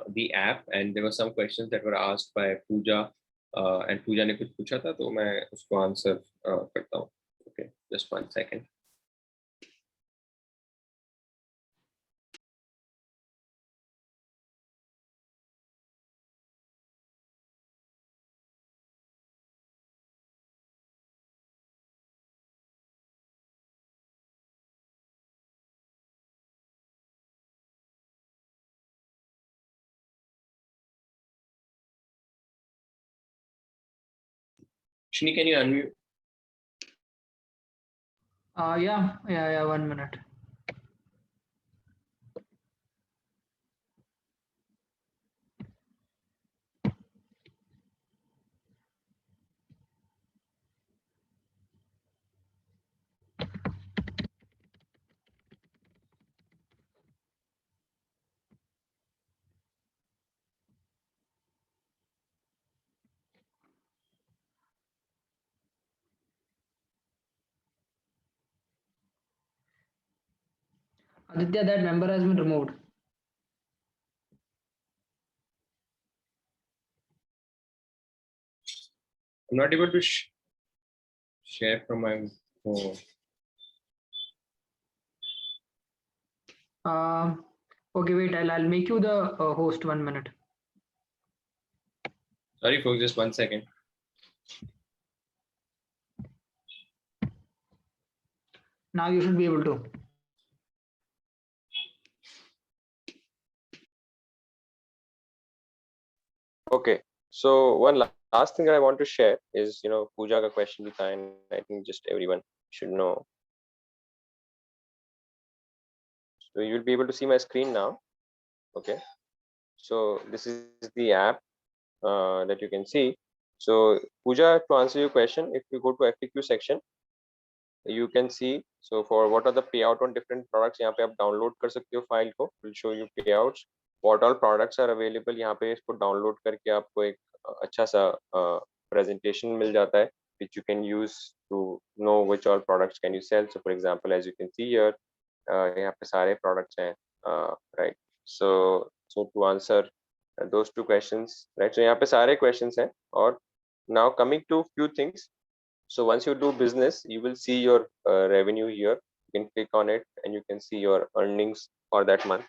the app, and there were some questions that were asked by Pooja, and Pooja ने कुछ पूछा था, तो मैं उसको answer करता हूँ. Okay, just one second. Shini, can you unmute? Yeah, 1 minute. Aditya, that member has been removed. I'm not able to share from my phone. Okay, wait, I'll make you the host. 1 minute. Sorry folks, just 1 second. Now you should be able to. Okay, so one last thing that I want to share is, Pooja ka question bhi tha, and I think just everyone should know. So you'll be able to see my screen now. Okay, so this is the app that you can see. So Pooja, to answer your question, if you go to FAQ section, you can see, so for what are the payout on different products, यहाँ पे आप download कर सकते हो file को, will show you payouts, what all products are available. यहाँ पे इसको download करके आपको एक अच्छा सा presentation मिल जाता है, which you can use to know which all products can you sell. So for example, as you can see here, यहाँ पे सारे products हैं, right. So to answer those two questions, right, so यहाँ पे सारे questions हैं. और now coming to few things. So once you do business, you will see your revenue here. You can click on it and you can see your earnings for that month.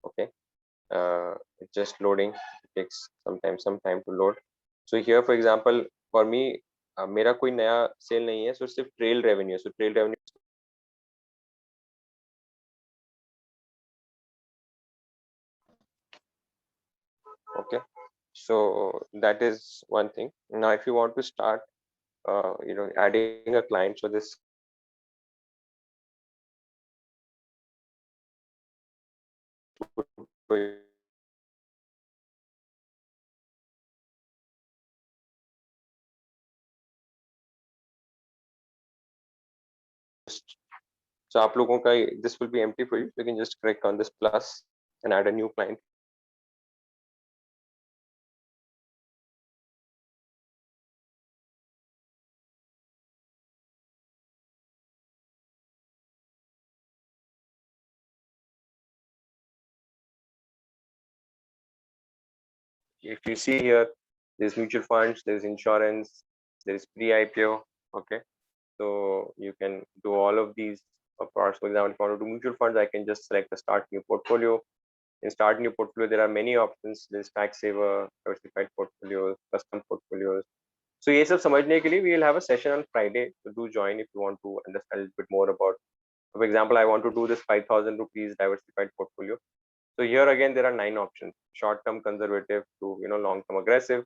Okay, it's just loading. It takes some time to load. So here, for example, for me, मेरा कोई नया cell नहीं है, so सिर्फ trail revenue. So trail revenue. Okay, so that is one thing. Now, if you want to start, adding a client, so this so आप लोगों का this will be empty for you. You can just click on this plus and add a new client. if you see here, there's mutual funds, there's insurance, there's pre-IPO. Okay, so you can do all of these products. For example, if I want to do mutual funds, I can just select the start new portfolio. In start new portfolio, there are many options. There's tax saver, diversified portfolios, custom portfolios. So ये सब समझने के लिए we will have a session on Friday. So do join if you want to understand a little bit more about. For example, I want to do this 5,000 rupees diversified portfolio. So here again there are 9 options: short-term conservative to long-term aggressive.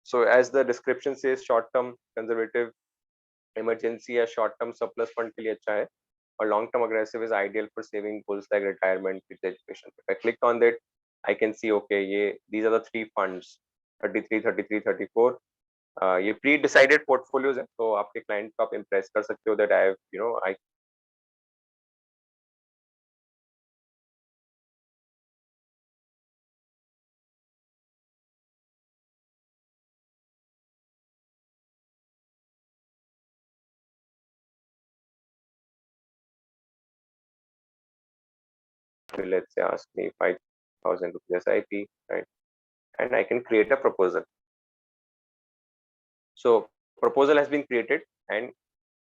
So as the description says, short-term conservative emergency या short-term surplus fund के लिए अच्छा है, or long-term aggressive is ideal for saving goals like retirement, with education. If I click on that, I can see okay, these are the 3 funds: 33, 33, 34. ये pre-decided portfolios है, तो आपके client को आप impress कर सकते हो that I let's say ask me 5,000 rupees SIP, right? And I can create a proposal. So proposal has been created, and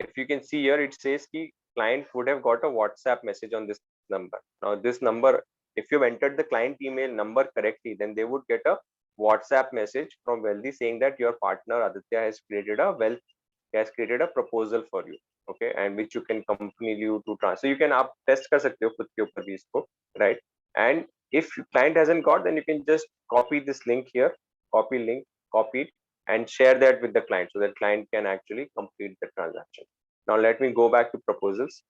if you can see here, it says the client would have got a WhatsApp message on this number. Now this number, if you've entered the client email number correctly, then they would get a WhatsApp message from Wealthy saying that your partner Aditya has created a proposal for you, okay, and which you can continue to transfer. So you can up test कर सकते हो खुद के ऊपर भी इसको, right? And if client hasn't got, then you can just copy this link here, copy it, and share that with the client so that client can actually complete the transaction. Now let me go back to proposals.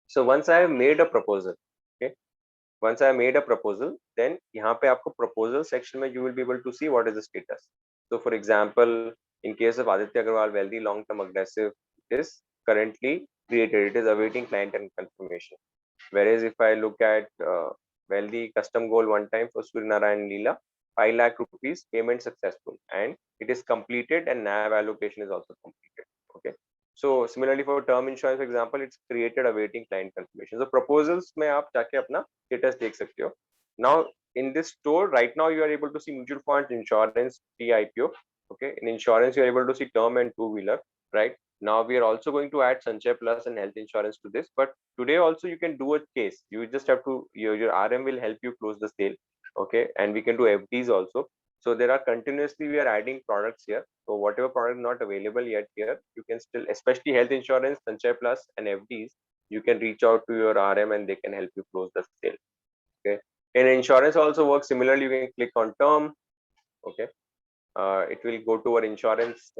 So once I have made a proposal, okay, once I made a proposal, then यहाँ पे आपको proposal section में you will be able to see what is the status. So for example, in case of Aditya Agarwal Wealthy Long-Term Aggressive, it is currently created. It is awaiting client and confirmation. Whereas if I look at Wealthy Custom Goal one time for Suryanarayan Leela, 5 lakh rupees payment successful, and it is completed, and NAV allocation is also completed. Okay. So similarly for term insurance, for example, it's created awaiting client confirmation. So proposals में आप जाके अपना status देख सकते हो. Now in this store right now you are able to see mutual funds, insurance, pre-IPO. Okay, in insurance you are able to see term and two-wheeler, right? Now we are also going to add Sanchay Plus and health insurance to this, but today also you can do a case. You just have to your RM will help you close the sale, okay, and we can do FDs also. So there are continuously we are adding products here. So whatever product not available yet here, you can still, especially health insurance, Sanchay Plus and FDs, you can reach out to your RM and they can help you close the sale. Okay, and insurance also works similarly. You can click on term. Okay, it will go to our insurance.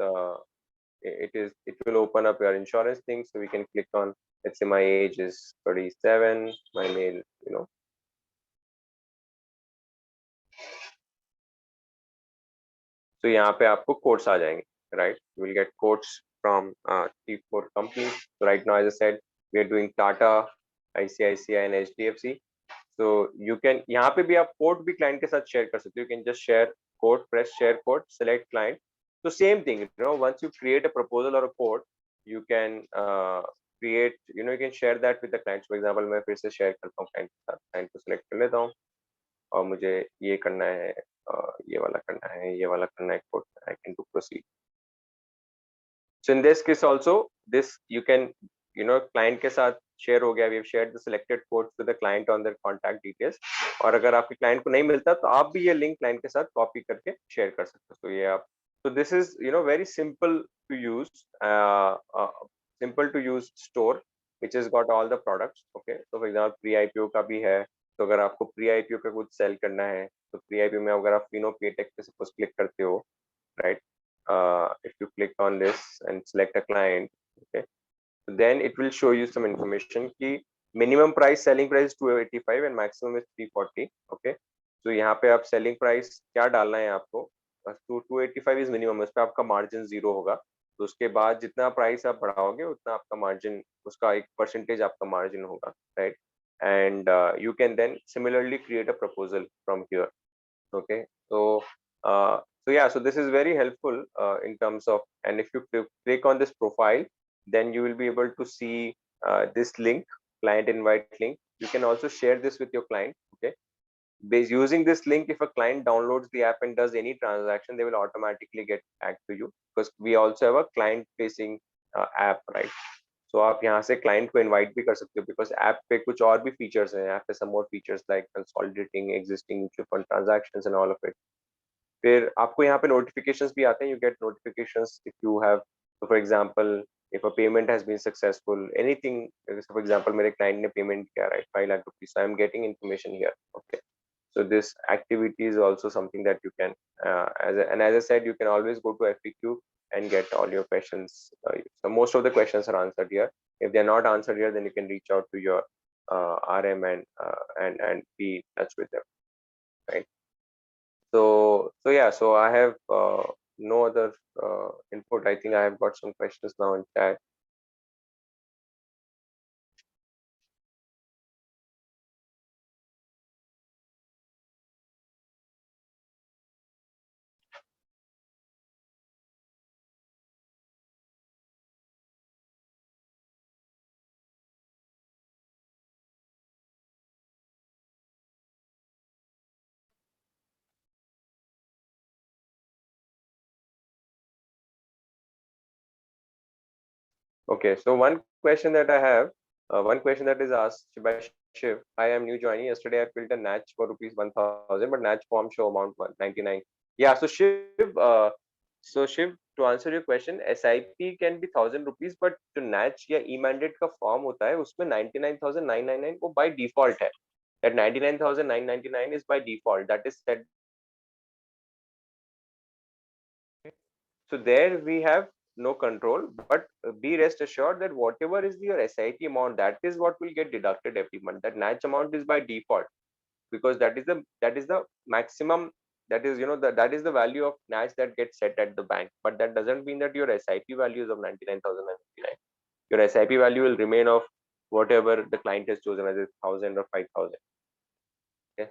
It will open up your insurance thing. So we can click on, let's say my age is 37, my male, So यहाँ पे आपको quotes आ जाएंगे, right? You will get quotes from 3-4 companies. So right now, as I said, we are doing Tata, ICICI, and HDFC. So you can यहाँ पे भी आप quote भी client के साथ share कर सकते हो. You can just share quote, press share quote, select client. So same thing, once you create a proposal or a quote, you can create, you can share that with the client. For example, मैं फिर से share करता हूँ client के साथ, client को select कर लेता हूँ और मुझे ये करना है, ये वाला करना है, ये वाला करना है, quote, I can do proceed. So in this case also, this you can, client के साथ share हो गया. We have shared the selected quotes to the client on their contact details. और अगर आपके client को नहीं मिलता तो आप भी ये link client के साथ copy करके share कर सकते हो. तो ये आप, so this is very simple to use, store which has got all the products. Okay, so for example pre-IPO का भी है. तो अगर आपको pre-IPO का कुछ sell करना है तो pre-IPO में अगर आप Paytech पे suppose click करते हो, right? If you click on this and select a client, okay, then it will show you some information कि minimum price selling price is 285 and maximum is 340. Okay, so यहाँ पे आप selling price क्या डालना है आपको, 285 is minimum, इस पे आपका margin 0 होगा. तो उसके बाद जितना प्राइस आप बढ़ाओगे उतना आपका मार्जिन, उसका एक परसेंटेज आपका मार्जिन होगा, right? And you can then similarly create a proposal from here. Okay, so yeah, so this is very helpful in terms of, and if you click on this profile, then you will be able to see this link, client invite link. You can also share this with your client. Okay, using this link, if a client downloads the app and does any transaction, they will automatically get back to you, because we also have a client facing app, right? So आप यहाँ से client को invite भी कर सकते हो, because app पे कुछ और भी features हैं, app पे some more features like consolidating existing mutual fund transactions and all of it. फिर आपको यहाँ पे notifications भी आते हैं, you get notifications if you have, so for example, if a payment has been successful, anything, for example मेरे client ने payment किया, right, 5 lakh rupees, so I'm getting information here. Okay, so this activity is also something that you can, as I said, you can always go to FAQ and get all your questions. So most of the questions are answered here. If they're not answered here, then you can reach out to your RM and be in touch with them, right? So yeah, so I have no other input. I think I have got some questions now in chat. Okay, so one question that I have, one question that is asked by Shiv. I am new joining. Yesterday I filled a natch for rupees 1000, but natch form show amount 199. Yeah, so Shiv, to answer your question, SIP can be 1000 rupees, but to natch या e-mandate का form होता है, उसमें 99,999 वो by default है. That 99,999 is by default. That is set. So there we have no control, but be rest assured that whatever is your SIP amount, that is what will get deducted every month. That natch amount is by default, because that is the maximum. That is, that is the value of natch that gets set at the bank. But that doesn't mean that your SIP value is of 99,999. Your SIP value will remain of whatever the client has chosen, as 1,000 or 5,000. Okay.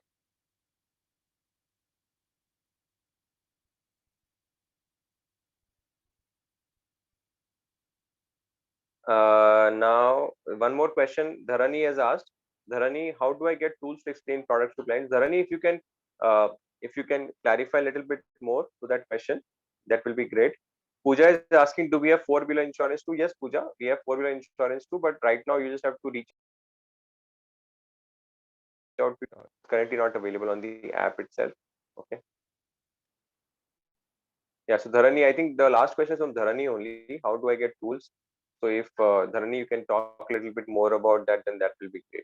Now, one more question Dharani has asked. Dharani, how do I get tools to explain products to clients? Dharani, uh, if you can clarify a little bit more to that question, that will be great. Pooja is asking, do we have four-wheeler insurance too? Yes, Pooja, we have four-wheeler insurance too, but right now you just have to reach out. Currently not available on the app itself. Okay. Yeah, so Dharani, I think the last question is from Dharani only. How do I get tools? So if Dharani, you can talk a little bit more about that, then that will be great.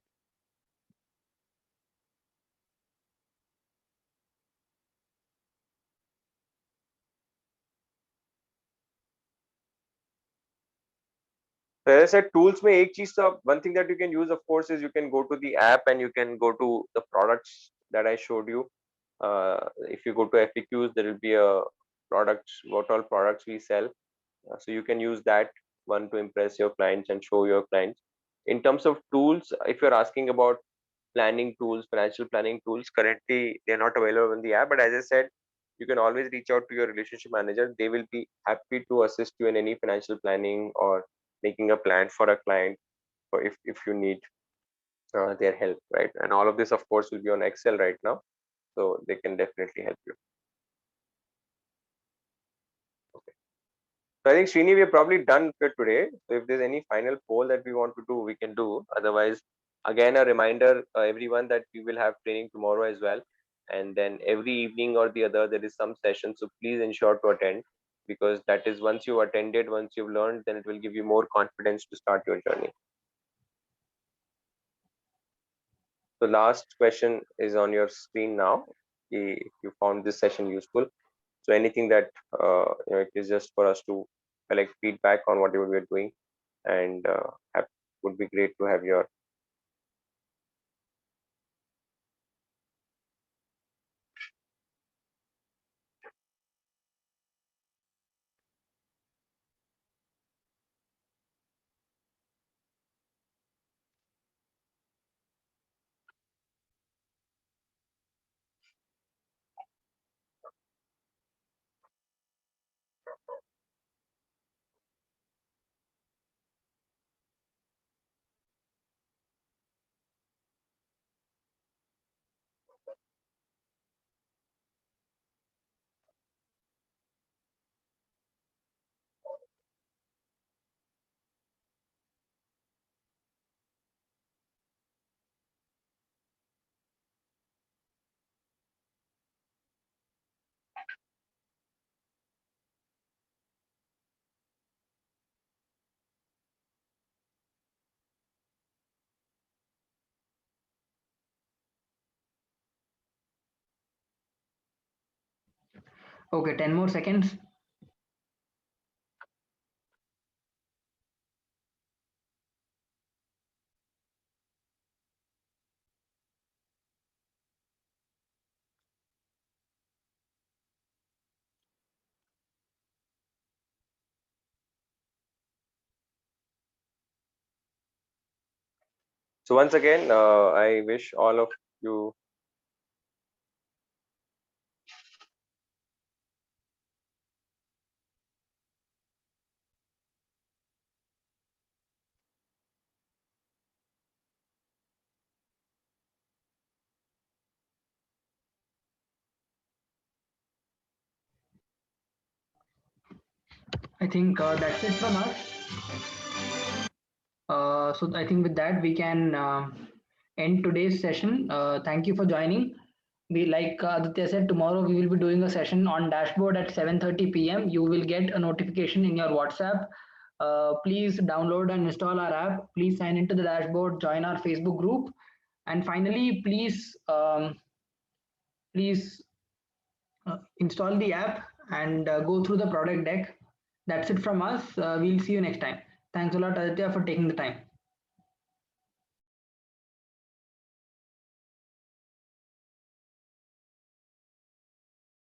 So as I said, tools में एक चीज one thing that you can use, of course, is you can go to the app and you can go to the products that I showed you. If you go to FAQs, there will be a products, what all products we sell. So you can use that one to impress your clients and show your clients. In terms of tools, if you're asking about planning tools, financial planning tools, currently they're not available in the app. But as I said, you can always reach out to your relationship manager. They will be happy to assist you in any financial planning or making a plan for a client, or if you need their help, right? And all of this, of course, will be on Excel right now, so they can definitely help you. Okay. So I think Srini, we are probably done for today. So if there's any final poll that we want to do, we can do. Otherwise, again, a reminder, everyone, that we will have training tomorrow as well. And then every evening or the other, there is some session. So please ensure to attend, because that is, once you attended, once you've learned, then it will give you more confidence to start your journey. The last question is on your screen now. If you found this session useful, so anything that it is just for us to collect feedback on whatever we're doing, and would be great to have your. Okay, 10 more seconds. So once again, I wish all of you. I think that's it from us. So I think with that we can end today's session. Thank you for joining. We like Aditya said, tomorrow we will be doing a session on dashboard at 7:30 p.m. You will get a notification in your WhatsApp. Please download and install our app. Please sign into the dashboard. Join our Facebook group. And finally, please install the app and go through the product deck. That's it from us. We'll see you next time. Thanks a lot, Aditya, for taking the time.